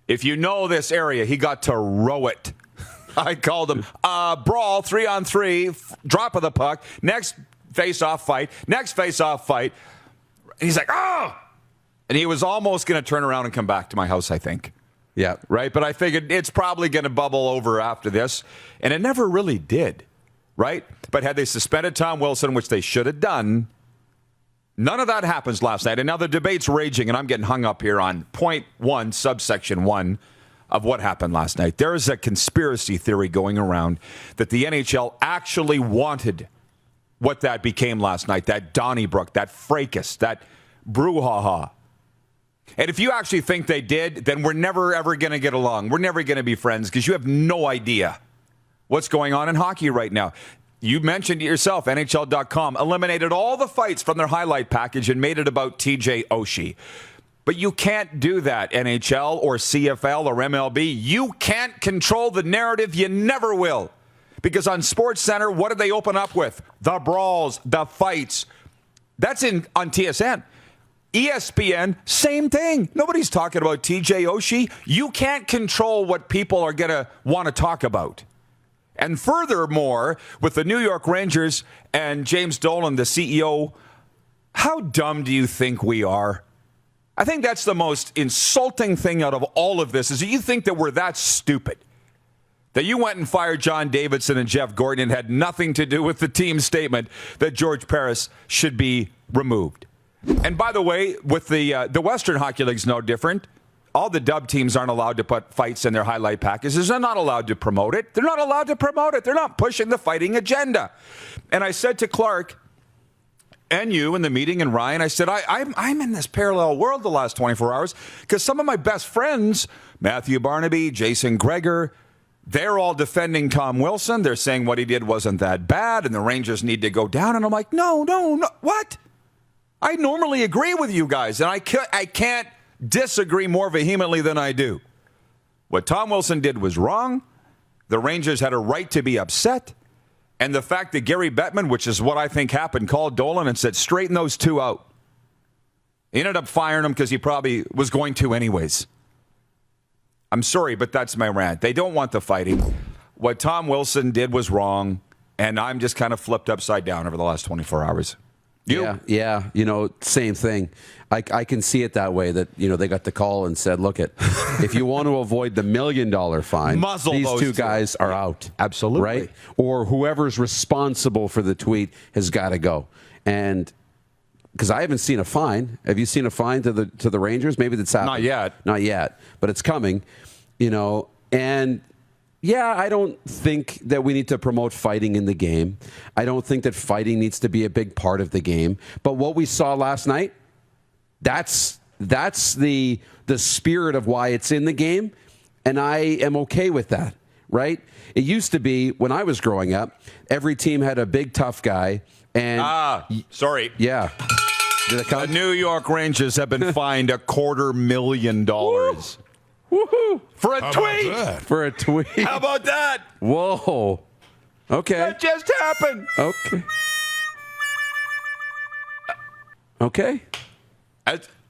If you know this area, he got to row it. I called him brawl, 3-on-3, drop of the puck, next face-off fight, next face-off fight. And he's like, oh! And he was almost going to turn around and come back to my house, I think. Yeah. Right? But I figured it's probably going to bubble over after this. And it never really did. Right? But had they suspended Tom Wilson, which they should have done, none of that happens last night. And now the debate's raging, and I'm getting hung up here on point 1, subsection 1 of what happened last night. There is a conspiracy theory going around that the NHL actually wanted what that became last night, that Donnybrook, that fracas, that brouhaha. And if you actually think they did, then we're never, ever going to get along. We're never going to be friends because you have no idea what's going on in hockey right now. You mentioned it yourself, NHL.com eliminated all the fights from their highlight package and made it about TJ Oshie. But you can't do that, NHL or CFL or MLB. You can't control the narrative. You never will. Because on SportsCenter, what did they open up with? The brawls, the fights. That's on TSN. ESPN, same thing. Nobody's talking about TJ Oshie. You can't control what people are going to want to talk about. And furthermore, with the New York Rangers and James Dolan, the CEO, how dumb do you think we are? I think that's the most insulting thing out of all of this is that you think that we're that stupid. That you went and fired John Davidson and Jeff Gordon and had nothing to do with the team statement that George Paris should be removed. And by the way, with the Western Hockey League's no different. All the dub teams aren't allowed to put fights in their highlight packages. They're not allowed to promote it. They're not allowed to promote it. They're not pushing the fighting agenda. And I said to Clark and you in the meeting and Ryan, I said, I'm in this parallel world the last 24 hours because some of my best friends, Matthew Barnaby, Jason Dreger, they're all defending Tom Wilson. They're saying what he did wasn't that bad and the Rangers need to go down. And I'm like, no, what? I normally agree with you guys, and I can't disagree more vehemently than I do. What Tom Wilson did was wrong. The Rangers had a right to be upset. And the fact that Gary Bettman, which is what I think happened, called Dolan and said, straighten those two out. He ended up firing him because he probably was going to anyways. I'm sorry, but that's my rant. They don't want the fighting. What Tom Wilson did was wrong, and I'm just kind of flipped upside down over the last 24 hours. Yeah. Same thing. I can see it that way that, they got the call and said, look if you want to avoid the $1 million fine, muzzle these those two guys are out. Absolutely. Right? Or whoever's responsible for the tweet has got to go. And because I haven't seen a fine. Have you seen a fine to the Rangers? Maybe that's happened. Not yet, but it's coming, and yeah, I don't think that we need to promote fighting in the game. I don't think that fighting needs to be a big part of the game. But what we saw last night, that's the spirit of why it's in the game, and I am okay with that, right? It used to be, when I was growing up, every team had a big tough guy. And sorry. Yeah. Did it come? The New York Rangers have been fined $250,000. Woohoo! For a tweet! For a tweet. How about that? Whoa. Okay. That just happened. Okay.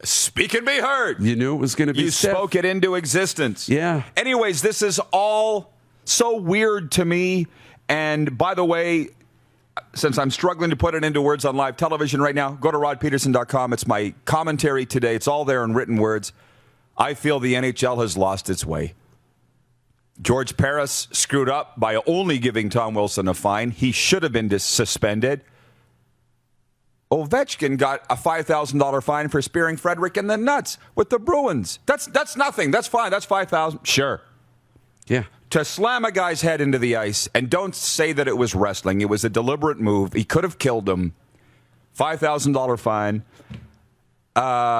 Speak and be heard. You knew it was going to be You stiff. spoke it into existence. Yeah. Anyways, this is all so weird to me. And by the way, since I'm struggling to put it into words on live television right now, go to rodpedersen.com. It's my commentary today. It's all there in written words. I feel the NHL has lost its way. George Paris screwed up by only giving Tom Wilson a fine. He should have been suspended. Ovechkin got a $5,000 fine for spearing Frederick in the nuts with the Bruins. That's nothing. That's fine. That's $5,000. Sure. Yeah. to slam a guy's head into the ice, and don't say that it was wrestling. It was a deliberate move. He could have killed him. $5,000 fine.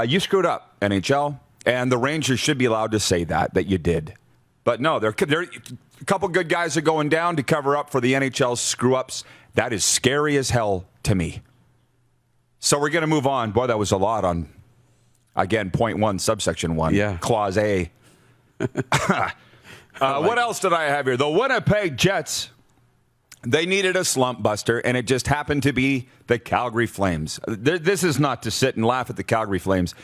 You screwed up, NHL, and the Rangers should be allowed to say that you did. But no, a couple good guys are going down to cover up for the NHL's screw-ups. That is scary as hell to me. So we're going to move on. Boy, that was a lot on, again, point 1, subsection 1, clause A. What else did I have here? The Winnipeg Jets, they needed a slump buster, and it just happened to be the Calgary Flames. This is not to sit and laugh at the Calgary Flames.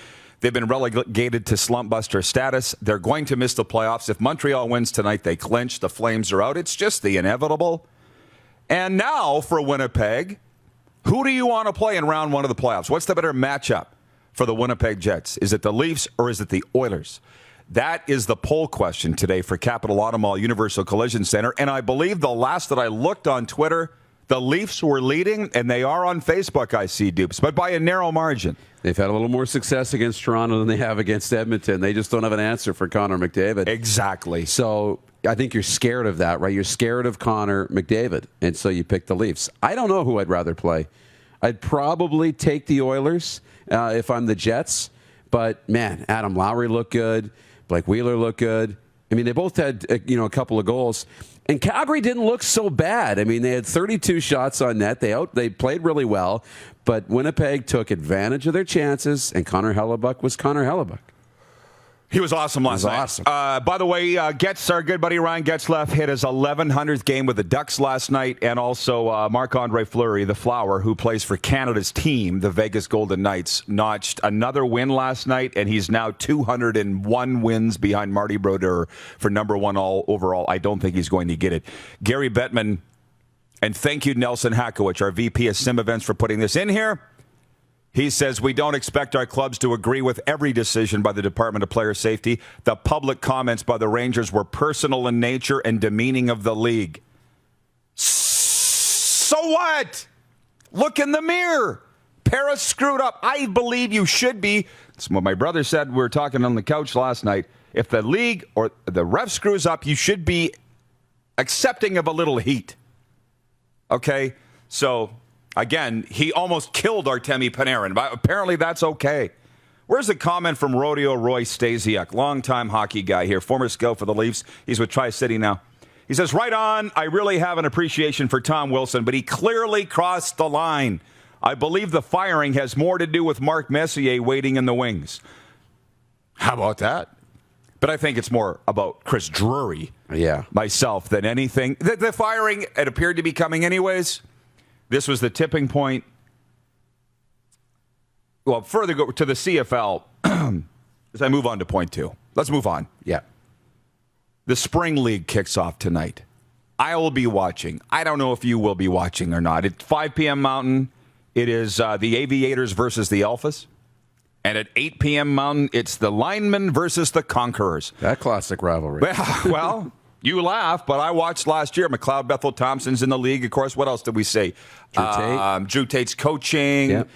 They've been relegated to slump buster status. They're going to miss the playoffs. If Montreal wins tonight, they clinch. The Flames are out. It's just the inevitable. And now for Winnipeg, who do you want to play in round 1 of the playoffs? What's the better matchup for the Winnipeg Jets? Is it the Leafs or is it the Oilers? That is the poll question today for Capital Auto Mall Universal Collision Center. And I believe the last that I looked on Twitter, the Leafs were leading, and they are on Facebook, I see, Dupes, but by a narrow margin. They've had a little more success against Toronto than they have against Edmonton. They just don't have an answer for Connor McDavid. Exactly. So I think you're scared of that, right? You're scared of Connor McDavid, and so you pick the Leafs. I don't know who I'd rather play. I'd probably take the Oilers if I'm the Jets, but, man, Adam Lowry looked good. Blake Wheeler looked good. I mean, they both had a couple of goals. And Calgary didn't look so bad. I mean, they had 32 shots on net. They played really well, but Winnipeg took advantage of their chances, and Connor Hellebuck was Connor Hellebuck. He was awesome last night. Awesome. By the way, Getz, our good buddy Ryan Getzlaf, hit his 1100th game with the Ducks last night, and also Marc-Andre Fleury, the Flower, who plays for Canada's team, the Vegas Golden Knights, notched another win last night, and he's now 201 wins behind Marty Brodeur for number 1 all overall. I don't think he's going to get it. Gary Bettman, and thank you, Nelson Hakowicz, our VP of Sim Events, for putting this in here. He says, we don't expect our clubs to agree with every decision by the Department of Player Safety. The public comments by the Rangers were personal in nature and demeaning of the league. So what? Look in the mirror. Paris screwed up. I believe you should be. That's what my brother said. We were talking on the couch last night. If the league or the ref screws up, you should be accepting of a little heat. Okay? So... again, he almost killed Artemi Panarin, but apparently that's okay. Where's the comment from Rodeo Roy Stasiuk, longtime hockey guy here, former scout for the Leafs. He's with Tri-City now. He says, right on, I really have an appreciation for Tom Wilson, but he clearly crossed the line. I believe the firing has more to do with Mark Messier waiting in the wings. How about that? But I think it's more about Chris Drury, myself, than anything. The firing, it appeared to be coming anyways. This was the tipping point. Well, further go to the CFL as I move on to point 2. Let's move on. Yeah. The Spring League kicks off tonight. I will be watching. I don't know if you will be watching or not. It's 5 p.m. Mountain. It is the Aviators versus the Alphas. And at 8 p.m. Mountain, it's the Linemen versus the Conquerors. That classic rivalry. Well, you laugh, but I watched last year. McLeod Bethel Thompson's in the league. Of course, what else did we say? Drew Tate. Drew Tate's coaching. Yep.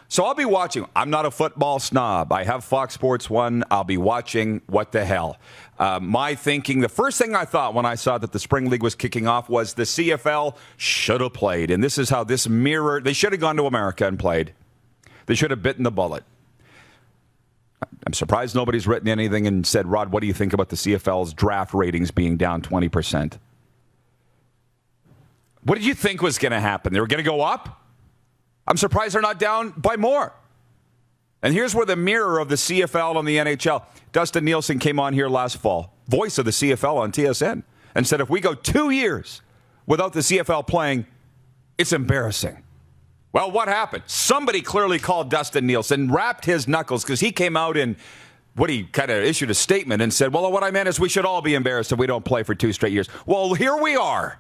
So I'll be watching. I'm not a football snob. I have Fox Sports 1. I'll be watching. What the hell? My thinking, the first thing I thought when I saw that the Spring League was kicking off was the CFL should have played. And this is how this mirrored. They should have gone to America and played. They should have bitten the bullet. I'm surprised nobody's written anything and said, Rod, what do you think about the CFL's draft ratings being down 20%? What did you think was going to happen? They were going to go up? I'm surprised they're not down by more. And here's where the mirror of the CFL and the NHL. Dustin Nielsen came on here last fall, voice of the CFL on TSN, and said if we go 2 years without the CFL playing, it's embarrassing. Well, what happened? Somebody clearly called Dustin Nielsen, rapped his knuckles, because he came out and he kind of issued a statement and said, well, what I meant is we should all be embarrassed if we don't play for 2 straight years. Well, here we are.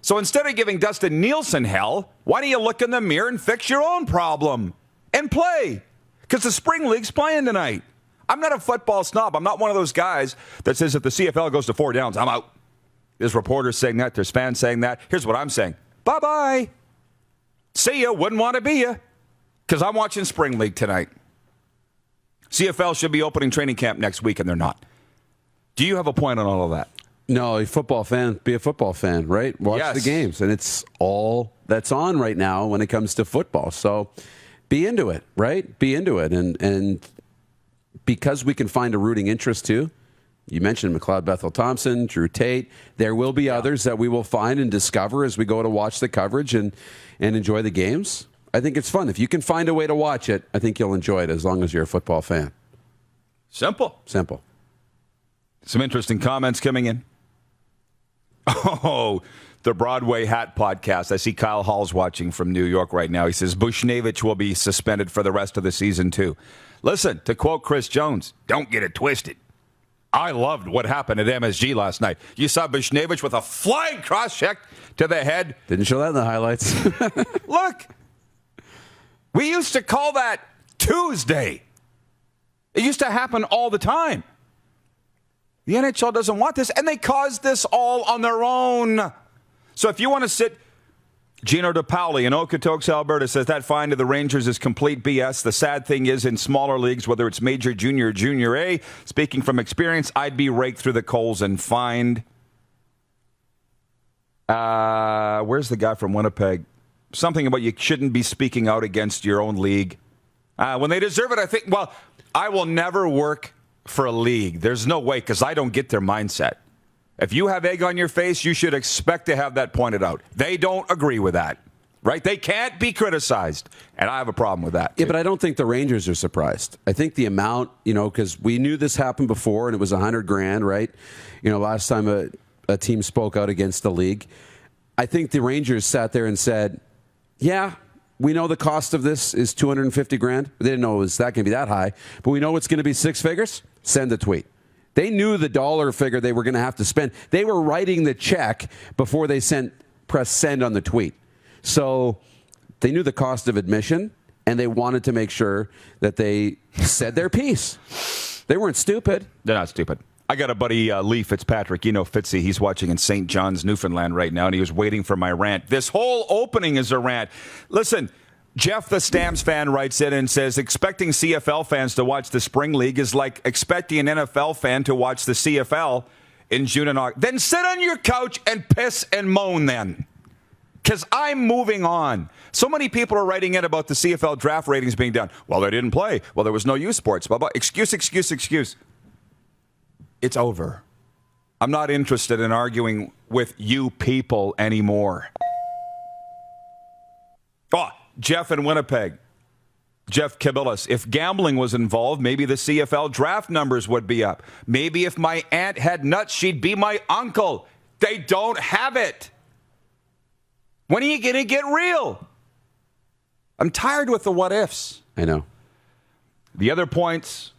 So instead of giving Dustin Nielsen hell, why don't you look in the mirror and fix your own problem and play? Because the Spring League's playing tonight. I'm not a football snob. I'm not one of those guys that says if the CFL goes to 4 downs, I'm out. There's reporters saying that. There's fans saying that. Here's what I'm saying. Bye-bye. See ya, wouldn't want to be ya. Because I'm watching Spring League tonight. CFL should be opening training camp next week, and they're not. Do you have a point on all of that? No, a football fan, be a football fan, right? Watch the games. And it's all that's on right now when it comes to football. So be into it, right? Be into it. And because we can find a rooting interest too, you mentioned McLeod Bethel Thompson, Drew Tate. There will be others that we will find and discover as we go to watch the coverage and enjoy the games. I think it's fun. If you can find a way to watch it, I think you'll enjoy it as long as you're a football fan. Simple. Some interesting comments coming in. Oh, the Broadway Hat Podcast. I see Kyle Hall's watching from New York right now. He says Bushnevich will be suspended for the rest of the season, too. Listen, to quote Chris Jones, don't get it twisted. I loved what happened at MSG last night. You saw Bushnevich with a flying cross-check to the head. Didn't show that in the highlights. Look, we used to call that Tuesday. It used to happen all the time. The NHL doesn't want this, and they caused this all on their own. So if you want to sit... Gino DePauli in Okotoks, Alberta, says that fine to the Rangers is complete BS. The sad thing is, in smaller leagues, whether it's major, junior, or junior A, speaking from experience, I'd be raked through the coals and fined. Where's the guy from Winnipeg? Something about you shouldn't be speaking out against your own league. When they deserve it, I think, well, I will never work for a league. There's no way, because I don't get their mindset. If you have egg on your face, you should expect to have that pointed out. They don't agree with that, right? They can't be criticized, and I have a problem with that, too. Yeah, but I don't think the Rangers are surprised. I think the amount, because we knew this happened before, and it was $100,000, right? Last time a team spoke out against the league. I think the Rangers sat there and said, yeah, we know the cost of this is $250,000. They didn't know it was that going to be that high, but we know it's going to be six figures. Send a tweet. They knew the dollar figure they were going to have to spend. They were writing the check before they press send on the tweet. So they knew the cost of admission, and they wanted to make sure that they said their piece. They weren't stupid. They're not stupid. I got a buddy, Lee Fitzpatrick. Fitzy. He's watching in St. John's, Newfoundland right now, and he was waiting for my rant. This whole opening is a rant. Listen, Jeff, the Stamps fan, writes in and says, expecting CFL fans to watch the Spring League is like expecting an NFL fan to watch the CFL in June and August. Then sit on your couch and piss and moan then. Because I'm moving on. So many people are writing in about the CFL draft ratings being done. Well, they didn't play. Well, there was no youth sports. Blah, blah. Excuse. It's over. I'm not interested in arguing with you people anymore. Oh, Jeff in Winnipeg. Jeff Kibilis. If gambling was involved, maybe the CFL draft numbers would be up. Maybe if my aunt had nuts, she'd be my uncle. They don't have it. When are you going to get real? I'm tired with the what ifs. I know. The other points.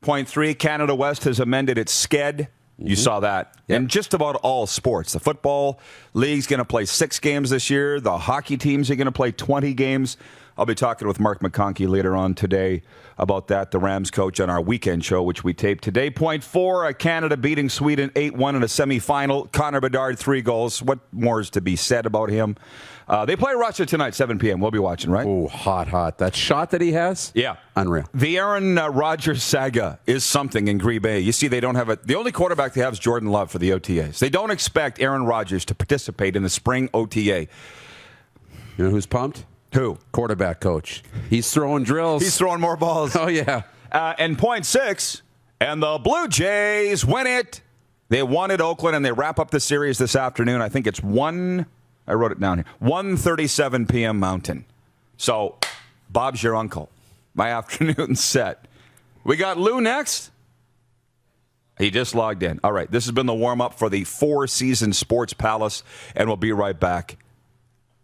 Point 3, Canada West has amended its sked. You saw that. Yep. And just about all sports. The football league's going to play 6 games this year. The hockey teams are going to play 20 games. I'll be talking with Mark McConkey later on today about that, the Rams coach, on our weekend show, which we taped today. Point 4, Canada beating Sweden 8-1 in a semifinal. Connor Bedard, 3 goals. What more is to be said about him? They play Russia tonight, 7 p.m. We'll be watching, right? Oh, hot. That shot that he has? Yeah. Unreal. The Aaron Rodgers saga is something in Green Bay. You see, they don't have the only quarterback they have is Jordan Love for the OTAs. They don't expect Aaron Rodgers to participate in the spring OTA. You know who's pumped? Who? Quarterback coach. He's throwing drills. He's throwing more balls. Oh, yeah. And point 6, and the Blue Jays win it. They won at Oakland, and they wrap up the series this afternoon. I think it's 1... I wrote it down here. 1:37 p.m. Mountain. So, Bob's your uncle. My afternoon's set. We got Lou next. He just logged in. All right, this has been the warm-up for the Four Seasons Sports Palace, and we'll be right back.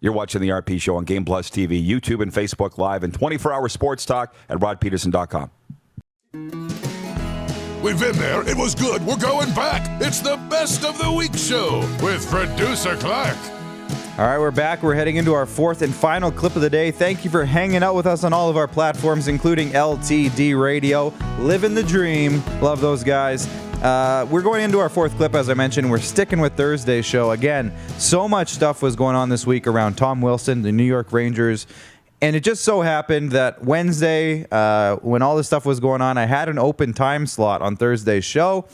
You're watching the RP Show on Game Plus TV, YouTube, and Facebook Live, and 24-hour sports talk at rodpedersen.com. We've been there. It was good. We're going back. It's the Best of the Week show with producer Clark. All right, we're back. We're heading into our 4th and final clip of the day. Thank you for hanging out with us on all of our platforms, including LTD Radio. Living the dream. Love those guys. We're going into our 4th clip, as I mentioned. We're sticking with Thursday's show. Again, so much stuff was going on this week around Tom Wilson, the New York Rangers. And it just so happened that Wednesday, when all this stuff was going on, I had an open time slot on Thursday's show.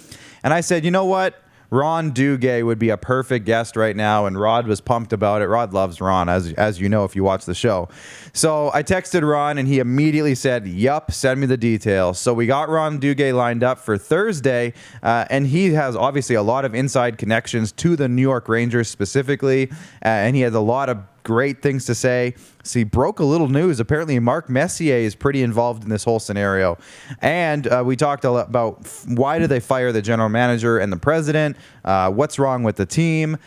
And I said, you know what? Ron Duguay would be a perfect guest right now, and Rod was pumped about it. Rod loves Ron, as you know if you watch the show. So I texted Ron, and he immediately said, yup, send me the details. So we got Ron Duguay lined up for Thursday, and he has obviously a lot of inside connections to the New York Rangers specifically, and he has a lot of great things to say. So he broke a little news. Apparently, Mark Messier is pretty involved in this whole scenario. And we talked a lot about why did they fire the general manager and the president, what's wrong with the team,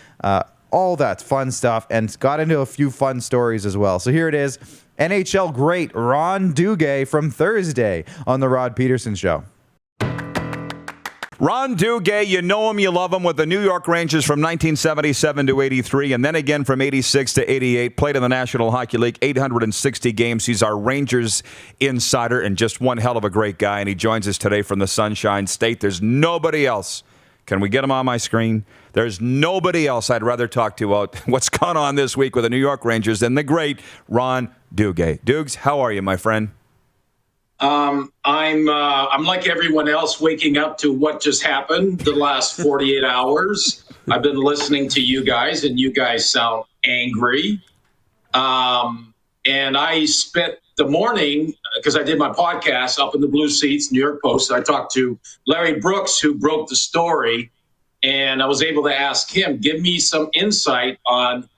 all that fun stuff, and got into a few fun stories as well. So here it is. NHL great Ron Duguay from Thursday on the Rod Pedersen Show. Ron Duguay, you know him, you love him, with the New York Rangers from 1977 to 83, and then again from 86 to 88. Played in the National Hockey League, 860 games. He's our Rangers insider and just one hell of a great guy, and he joins us today from the Sunshine State. There's nobody else. Can we get him on my screen? There's nobody else I'd rather talk to about what's gone on this week with the New York Rangers than the great Ron Duguay. Dukes, how are you, my friend? I'm like everyone else, waking up to what just happened the last 48 hours. I've been listening to you guys, and you guys sound angry. And I spent the morning, because I did my podcast up in the Blue Seats, New York Post. I talked to Larry Brooks, who broke the story, and I was able to ask him, give me some insight on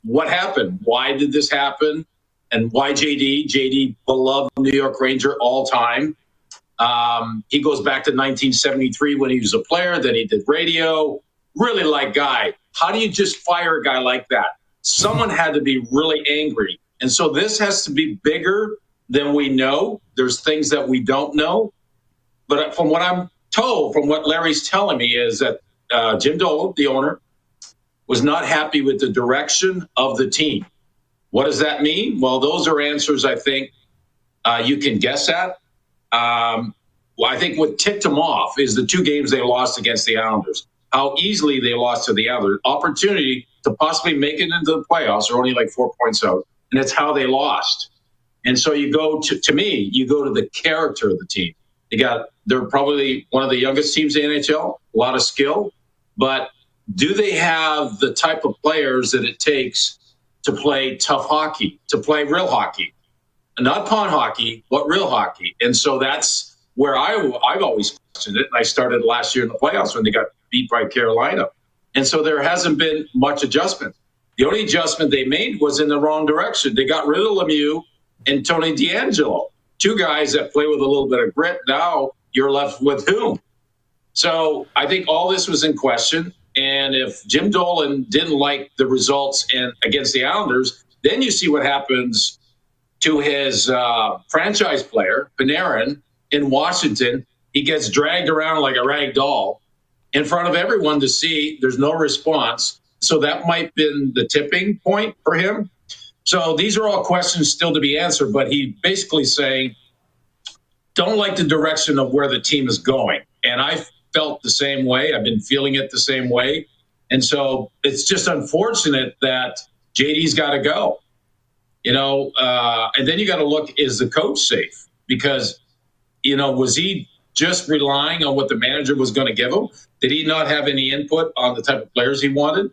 what happened. Why did this happen? And why JD? JD, beloved New York Ranger all time. He goes back to 1973 when he was a player. Then he did radio. Really like guy. How do you just fire a guy like that? Someone had to be really angry. And so this has to be bigger than we know. There's things that we don't know. But from what I'm told, from what Larry's telling me, is that Jim Dolan, the owner, was not happy with the direction of the team. What does that mean? Well, those are answers I think you can guess at. Well, I think what ticked them off is the two games they lost against the Islanders. How easily they lost to the Islanders. Opportunity to possibly make it into the playoffs. They're only like 4 points out. And it's how they lost. And so you go to me, you go to the character of the team. They're probably one of the youngest teams in the NHL, a lot of skill. But do they have the type of players that it takes to play tough hockey, to play real hockey? Not pawn hockey, but real hockey. And so that's where I've always questioned it. And I started last year in the playoffs when they got beat by Carolina. And so there hasn't been much adjustment. The only adjustment they made was in the wrong direction. They got rid of Lemieux and Tony DeAngelo, two guys that play with a little bit of grit. Now you're left with whom? So I think all this was in question. And if Jim Dolan didn't like the results against the Islanders, then you see what happens to his franchise player, Panarin, in Washington. He gets dragged around like a rag doll in front of everyone to see there's no response. So that might have been the tipping point for him. So these are all questions still to be answered, but he basically saying, don't like the direction of where the team is going. And I felt the same way. I've been feeling it the same way. And so it's just unfortunate that JD's got to go, and then you got to look, is the coach safe? Because, was he just relying on what the manager was going to give him? Did he not have any input on the type of players he wanted?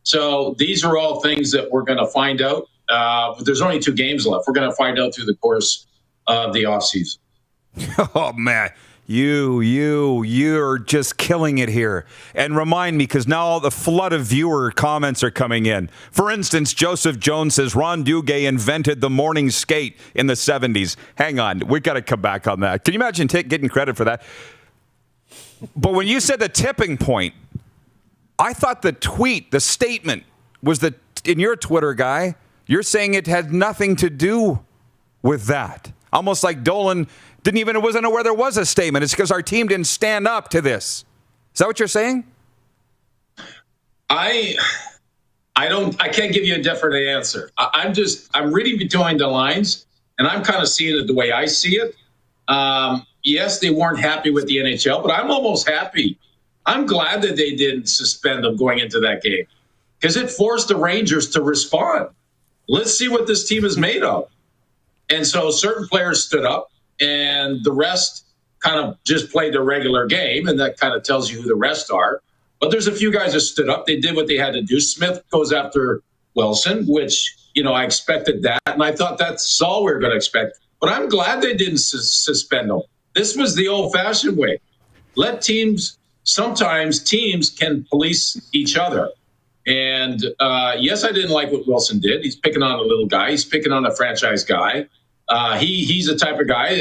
So these are all things that we're going to find out. There's only 2 games left. We're going to find out through the course of the offseason. Oh, man. You're just killing it here. And remind me, because now the flood of viewer comments are coming in. For instance, Joseph Jones says Ron Duguay invented the morning skate in the 70s. Hang on. We've got to come back on that. Can you imagine getting credit for that? But when you said the tipping point, I thought the statement was in your Twitter guy, you're saying it had nothing to do with that. Almost like Dolan wasn't aware there was a statement. It's because our team didn't stand up to this. Is that what you're saying? I can't give you a different answer. I'm reading between the lines, and I'm kind of seeing it the way I see it. Yes, they weren't happy with the NHL, but I'm almost happy. I'm glad that they didn't suspend them going into that game because it forced the Rangers to respond. Let's see what this team is made of. And so certain players stood up, and the rest kind of just played their regular game, and that kind of tells you who the rest are. But there's a few guys that stood up. They did what they had to do. Smith goes after Wilson, which, I expected that. And I thought that's all we were going to expect. But I'm glad they didn't suspend him. This was the old-fashioned way. Sometimes teams can police each other. And yes, I didn't like what Wilson did. He's picking on a little guy. He's picking on a franchise guy. He's the type of guy.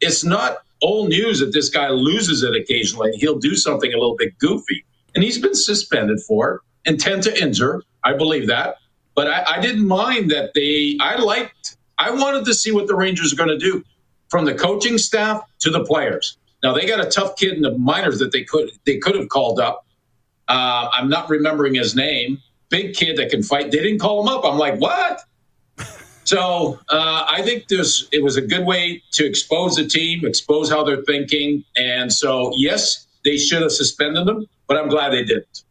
It's not old news that this guy loses it occasionally. He'll do something a little bit goofy. And he's been suspended for it, intent to injure. I believe that. But I didn't mind that I wanted to see what the Rangers are going to do, from the coaching staff to the players. Now, they got a tough kid in the minors that they could have called up. I'm not remembering his name. Big kid that can fight. They didn't call him up. I'm like, what? So I think it was a good way to expose the team, expose how they're thinking. And so, yes, they should have suspended them, but I'm glad they didn't.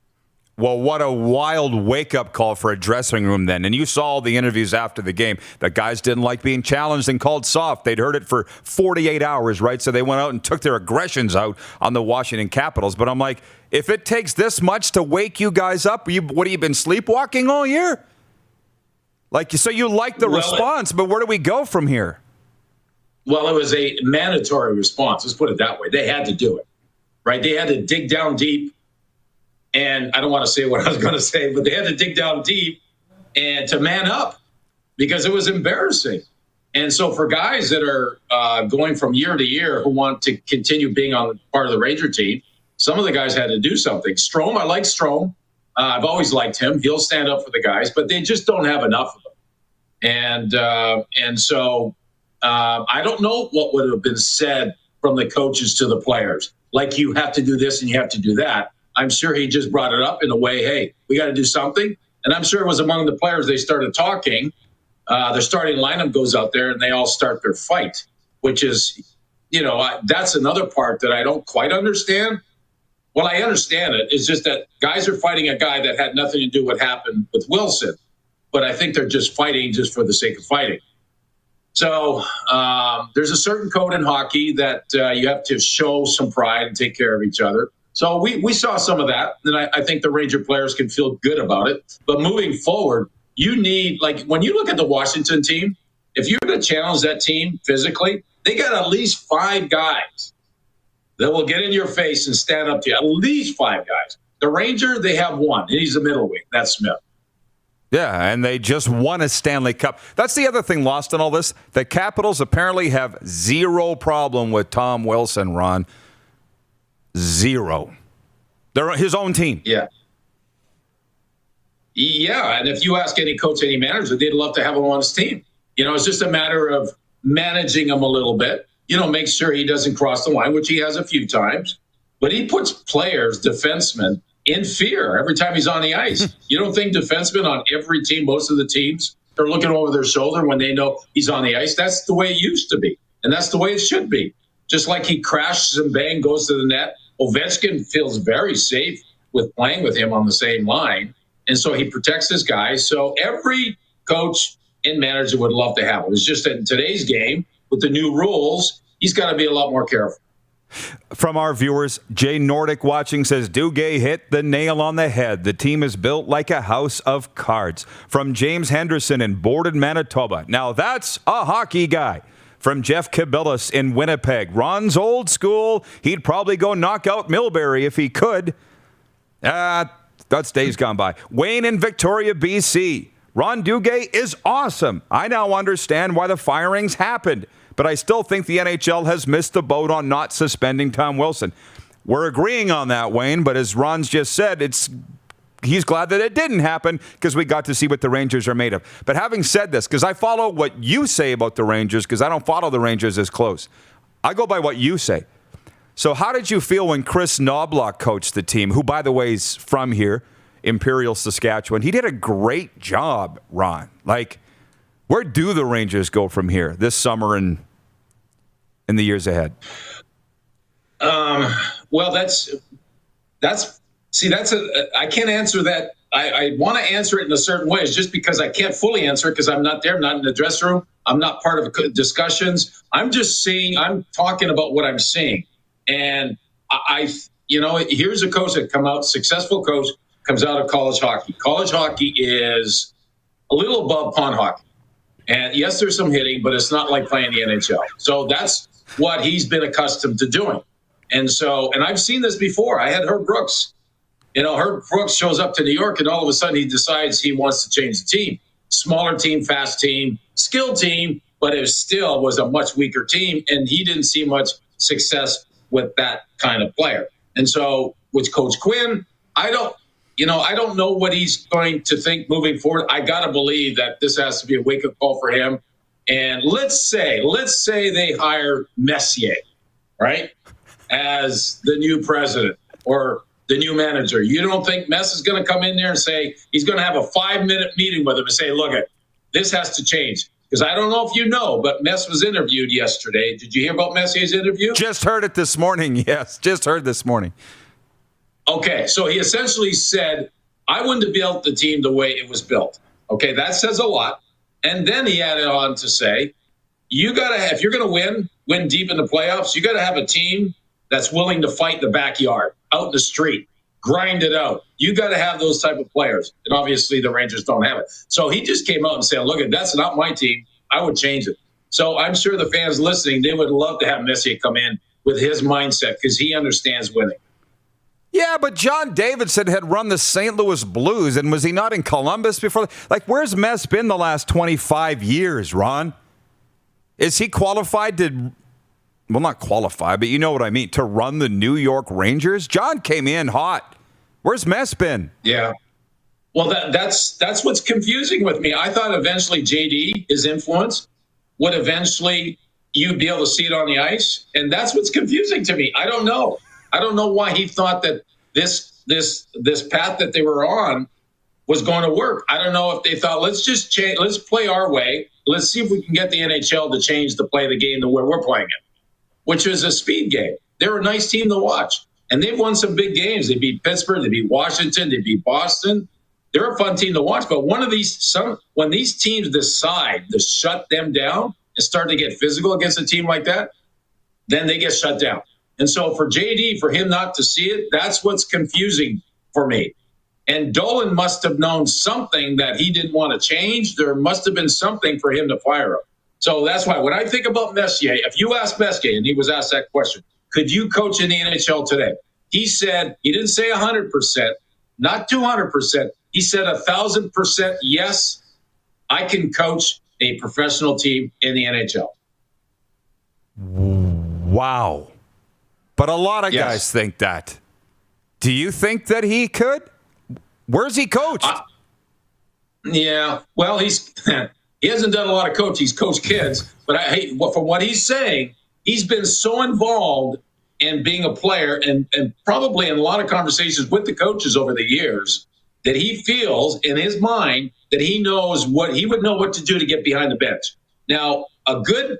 Well, what a wild wake-up call for a dressing room then. And you saw all the interviews after the game. The guys didn't like being challenged and called soft. They'd heard it for 48 hours, right? So they went out and took their aggressions out on the Washington Capitals. But I'm like, if it takes this much to wake you guys up, what have you been sleepwalking all year? So you like the response, but where do we go from here? Well, it was a mandatory response. Let's put it that way. They had to do it, right? They had to dig down deep. And I don't want to say what I was going to say, but they had to dig down deep and to man up, because it was embarrassing. And so for guys that are going from year to year who want to continue being on part of the Ranger team, some of the guys had to do something. Strome, I like Strome. I've always liked him. He'll stand up for the guys, but they just don't have enough of them. And so I don't know what would have been said from the coaches to the players. Like, you have to do this and you have to do that. I'm sure he just brought it up in a way, hey, we got to do something. And I'm sure it was among the players they started talking. Their starting lineup goes out there and they all start their fight, which is, that's another part that I don't quite understand. Well, I understand it. It's just that guys are fighting a guy that had nothing to do with what happened with Wilson. But I think they're just fighting just for the sake of fighting. So there's a certain code in hockey that you have to show some pride and take care of each other. So we saw some of that, and I think the Ranger players can feel good about it. But moving forward, you need, when you look at the Washington team, if you're going to challenge that team physically, they got at least 5 guys that will get in your face and stand up to you. At least 5 guys. The Ranger, they have one, and he's a middleweight. That's Smith. Yeah, and they just won a Stanley Cup. That's the other thing lost in all this. The Capitals apparently have zero problem with Tom Wilson, Ron. Zero. They're his own team. Yeah. Yeah, and if you ask any coach, any manager, they'd love to have him on his team. It's just a matter of managing him a little bit. Make sure he doesn't cross the line, which he has a few times. But he puts players, defensemen, in fear every time he's on the ice. You don't think defensemen on every team, most of the teams, are looking over their shoulder when they know he's on the ice? That's the way it used to be, and that's the way it should be. Just like he crashes and bang, goes to the net. Ovechkin feels very safe with playing with him on the same line. And so he protects his guys. So every coach and manager would love to have him. It's just that in today's game, with the new rules, he's got to be a lot more careful. From our viewers, Jay Nordic watching says, Duguay hit the nail on the head. The team is built like a house of cards. From James Henderson in Borden, Manitoba. Now that's a hockey guy. From Jeff Kabilis in Winnipeg. Ron's old school. He'd probably go knock out Milbury if he could. That's days gone by. Wayne in Victoria, BC. Ron Duguay is awesome. I now understand why the firings happened, but I still think the NHL has missed the boat on not suspending Tom Wilson. We're agreeing on that, Wayne, but as Ron's just said, he's glad that it didn't happen because we got to see what the Rangers are made of. But having said this, because I follow what you say about the Rangers, because I don't follow the Rangers as close. I go by what you say. So how did you feel when Chris Knobloch coached the team, who, by the way, is from here, Imperial, Saskatchewan? He did a great job, Ron. Where do the Rangers go from here this summer and in the years ahead? Well, I can't answer that. I want to answer it in a certain way. It's just because I can't fully answer it because I'm not there. I'm not in the dressing room. I'm not part of discussions. I'm talking about what I'm seeing. And here's a coach that successful coach comes out of college hockey. College hockey is a little above pond hockey. And yes, there's some hitting, but it's not like playing the NHL. So that's what he's been accustomed to doing. And I've seen this before. I had Herb Brooks. Herb Brooks shows up to New York, and all of a sudden he decides he wants to change the team. Smaller team, fast team, skilled team, but it still was a much weaker team, and he didn't see much success with that kind of player. And so with Coach Quinn, I don't know what he's going to think moving forward. I got to believe that this has to be a wake-up call for him. And let's say they hire Messier, right, as the new president or the new manager. You don't think Mess is going to come in there and say he's going to have a 5-minute meeting with him and say, look, this has to change? Because I don't know if you know, but Mess was interviewed yesterday. Did you hear about Messier's interview? Just heard it this morning. Yes, just heard this morning. Okay, so he essentially said, I wouldn't have built the team the way it was built. Okay, that says a lot. And then he added on to say, if you're going to win deep in the playoffs, you got to have a team that's willing to fight in the backyard, out in the street, grind it out. You got to have those type of players. And obviously the Rangers don't have it. So he just came out and said, look, that's not my team. I would change it. So I'm sure the fans listening, they would love to have Messier come in with his mindset because he understands winning. Yeah, but John Davidson had run the St. Louis Blues, and was he not in Columbus before? Like, where's Mess been the last 25 years, Ron? Is he qualified to, well, not qualified, but you know what I mean, to run the New York Rangers? John came in hot. Where's Mess been? Yeah. Well, that's what's confusing with me. I thought eventually JD, his influence, would eventually you be able to see it on the ice, and that's what's confusing to me. I don't know. I don't know why he thought that this path that they were on was going to work. I don't know if they thought, let's just change, let's play our way. Let's see if we can get the NHL to change the play of the game to where we're playing it, which is a speed game. They're a nice team to watch, and they've won some big games. They beat Pittsburgh, they beat Washington, they beat Boston. They're a fun team to watch, but when these teams decide to shut them down and start to get physical against a team like that, then they get shut down. And so for JD, for him not to see it, that's what's confusing for me. And Dolan must have known something that he didn't want to change. There must have been something for him to fire him. So that's why when I think about Messier, if you ask Messier, and he was asked that question, could you coach in the NHL today? He said, he didn't say 100%, not 200%. He said 1,000% yes, I can coach a professional team in the NHL. Wow. But a lot of guys think that. Do you think that he could? Where's he coached? Yeah. Well, he hasn't done a lot of coaching. He's coached kids. But from what he's saying, he's been so involved in being a player and probably in a lot of conversations with the coaches over the years that he feels in his mind that he knows he would know what to do to get behind the bench. Now, a good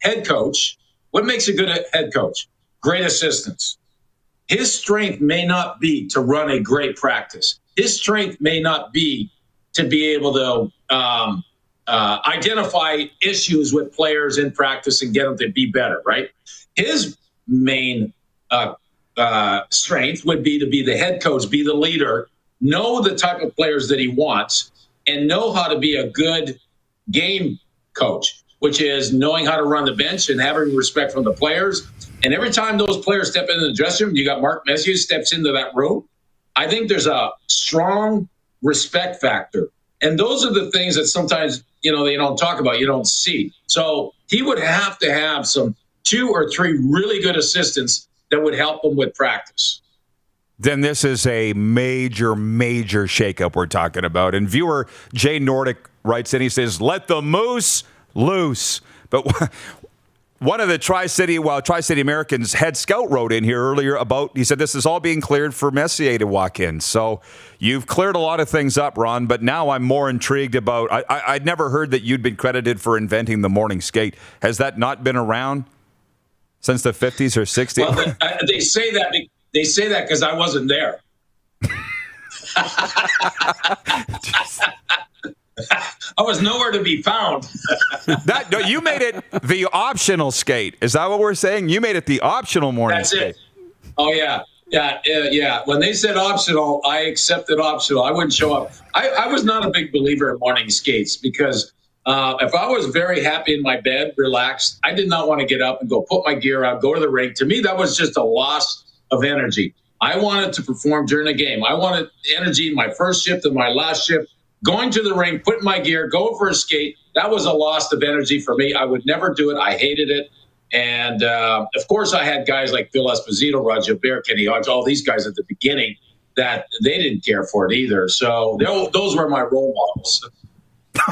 head coach, what makes a good head coach? Great assistance. His strength may not be to run a great practice. His strength may not be to be able to identify issues with players in practice and get them to be better, right? His main strength would be to be the head coach, be the leader, know the type of players that he wants, and know how to be a good game coach, which is knowing how to run the bench and having respect from the players. And every time those players step into the dressing room, you got Mark Messier steps into that room. I think there's a strong respect factor. And those are the things that sometimes, they don't talk about, you don't see. So he would have to have some 2 or 3 really good assistants that would help him with practice. Then this is a major, major shakeup we're talking about. And viewer Jay Nordic writes in, he says, let the moose loose. But one of the Tri-City Americans head scout wrote in here earlier he said this is all being cleared for Messier to walk in. So you've cleared a lot of things up, Ron, but now I'm more intrigued about, I'd never heard that you'd been credited for inventing the morning skate. Has that not been around since the 50s or 60s? Well, they say that because I wasn't there. I was nowhere to be found. You made it the optional skate. Is that what we're saying? You made it the optional morning skate. It. Oh, yeah. Yeah. When they said optional, I accepted optional. I wouldn't show up. I was not a big believer in morning skates because if I was very happy in my bed, relaxed, I did not want to get up and go put my gear on, go to the rink. To me, that was just a loss of energy. I wanted to perform during the game. I wanted energy in my first shift and my last shift. Going to the rink, putting my gear, going for a skate, that was a loss of energy for me. I would never do it. I hated it. And, of course, I had guys like Phil Esposito, Rod Pedersen, Kenny Hodge, all these guys at the beginning that they didn't care for it either. So those were my role models.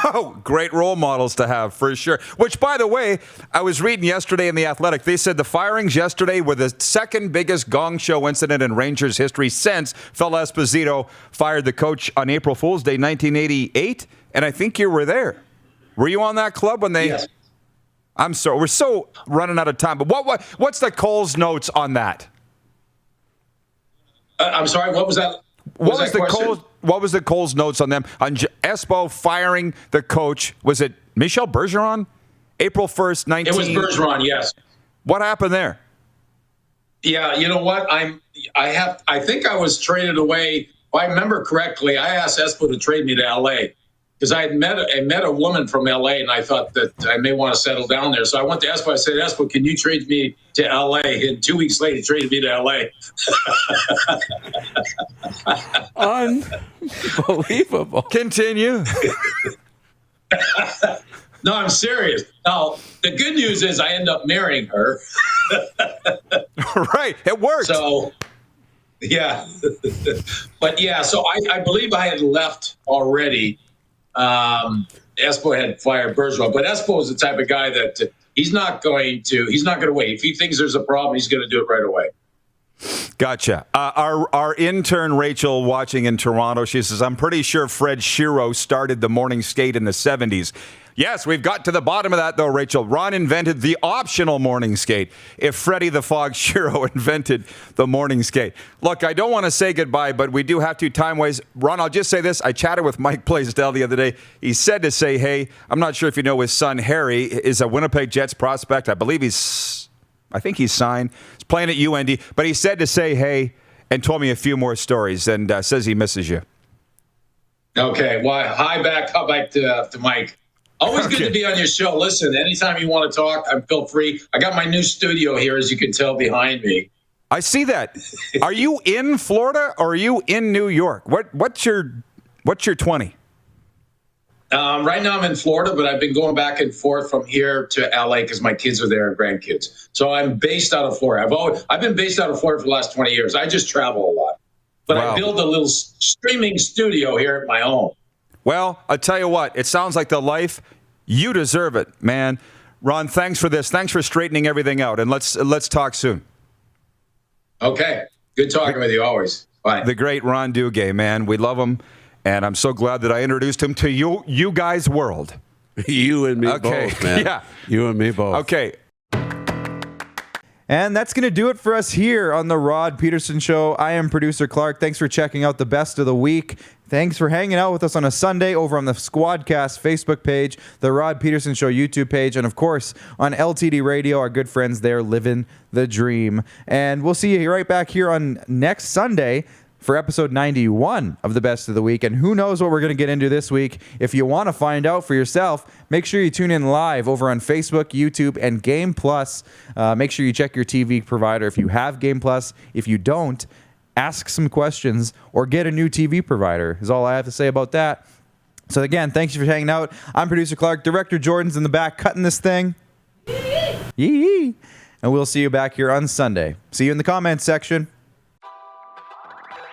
Oh, great role models to have, for sure. Which, by the way, I was reading yesterday in The Athletic. They said the firings yesterday were the second biggest gong show incident in Rangers history since Phil Esposito fired the coach on April Fool's Day, 1988. And I think you were there. Were you on that club when they... Yes. I'm sorry. We're so running out of time. But what's the Coles notes on that? I'm sorry, what was that? What was the Coles notes on them? On Espo firing the coach, was it Michel Bergeron? April 1st, 19... It was Bergeron, yes. What happened there? Yeah, you know what? I think I was traded away. If I remember correctly, I asked Espo to trade me to L.A. because I met a woman from L.A. and I thought that I may want to settle down there. So I went to Espo. I said, Espo, can you trade me to L.A.? And 2 weeks later, he traded me to L.A. Unbelievable. Continue. No, I'm serious. Now, the good news is I end up marrying her. Right. It worked. So, yeah. But, yeah, so I believe I had left already. Espo had fired Bergeron, but Espo is the type of guy that he's not going to wait. If he thinks there's a problem, he's going to do it right away. Gotcha. Our intern, Rachel, watching in Toronto, she says, I'm pretty sure Fred Shiro started the morning skate in the 70s. Yes, we've got to the bottom of that, though, Rachel. Ron invented the optional morning skate if Freddie the Fog Shiro invented the morning skate. Look, I don't want to say goodbye, but we do have to time-wise. Ron, I'll just say this. I chatted with Mike Blaisdell the other day. He said to say, hey, I'm not sure if you know his son, Harry, is a Winnipeg Jets prospect. I think he's signed. He's playing at UND. But he said to say, hey, and told me a few more stories and says he misses you. Okay. Well, hi back to Mike. Always good to be on your show. Listen, anytime you want to talk, I feel free. I got my new studio here, as you can tell behind me. I see that. Are you in Florida or are you in New York? What's your 20? Right now I'm in Florida, but I've been going back and forth from here to LA because my kids are there and grandkids. So I'm based out of Florida. I've been based out of Florida for the last 20 years. I just travel a lot. But wow. I built a little streaming studio here at my home. Well, I'll tell you what, it sounds like the life. You deserve it, man. Ron, thanks for this. Thanks for straightening everything out. And let's talk soon. Okay. Good talking with you always. Bye. The great Ron Duguay, man. We love him. And I'm so glad that I introduced him to you guys' world. You and me both, man. Yeah. You and me both. Okay. And that's going to do it for us here on the Rod Pedersen Show. I am producer Clark. Thanks for checking out the best of the week. Thanks for hanging out with us on a Sunday over on the Squadcast Facebook page, the Rod Pedersen Show YouTube page, and, of course, on LTD Radio, our good friends there living the dream. And we'll see you right back here on next Sunday for episode 91 of the best of the week. And who knows what we're going to get into this week. If you want to find out for yourself, make sure you tune in live over on Facebook, YouTube, and Game Plus. Make sure you check your TV provider if you have Game Plus. If you don't, ask some questions or get a new TV provider is all I have to say about that. So again, thanks for hanging out. I'm producer Clark. Director Jordan's in the back cutting this thing. Yee. And we'll see you back here on Sunday. See you in the comments section.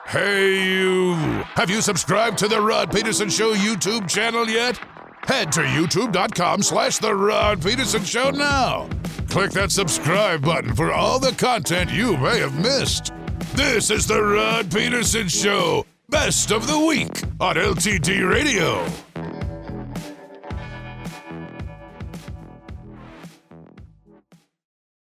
Hey, you! Have you subscribed to the Rod Pedersen Show YouTube channel yet? Head to youtube.com/The Rod Pedersen Show now. Click that subscribe button for all the content you may have missed. This is the Rod Pedersen Show, best of the week on LTD Radio.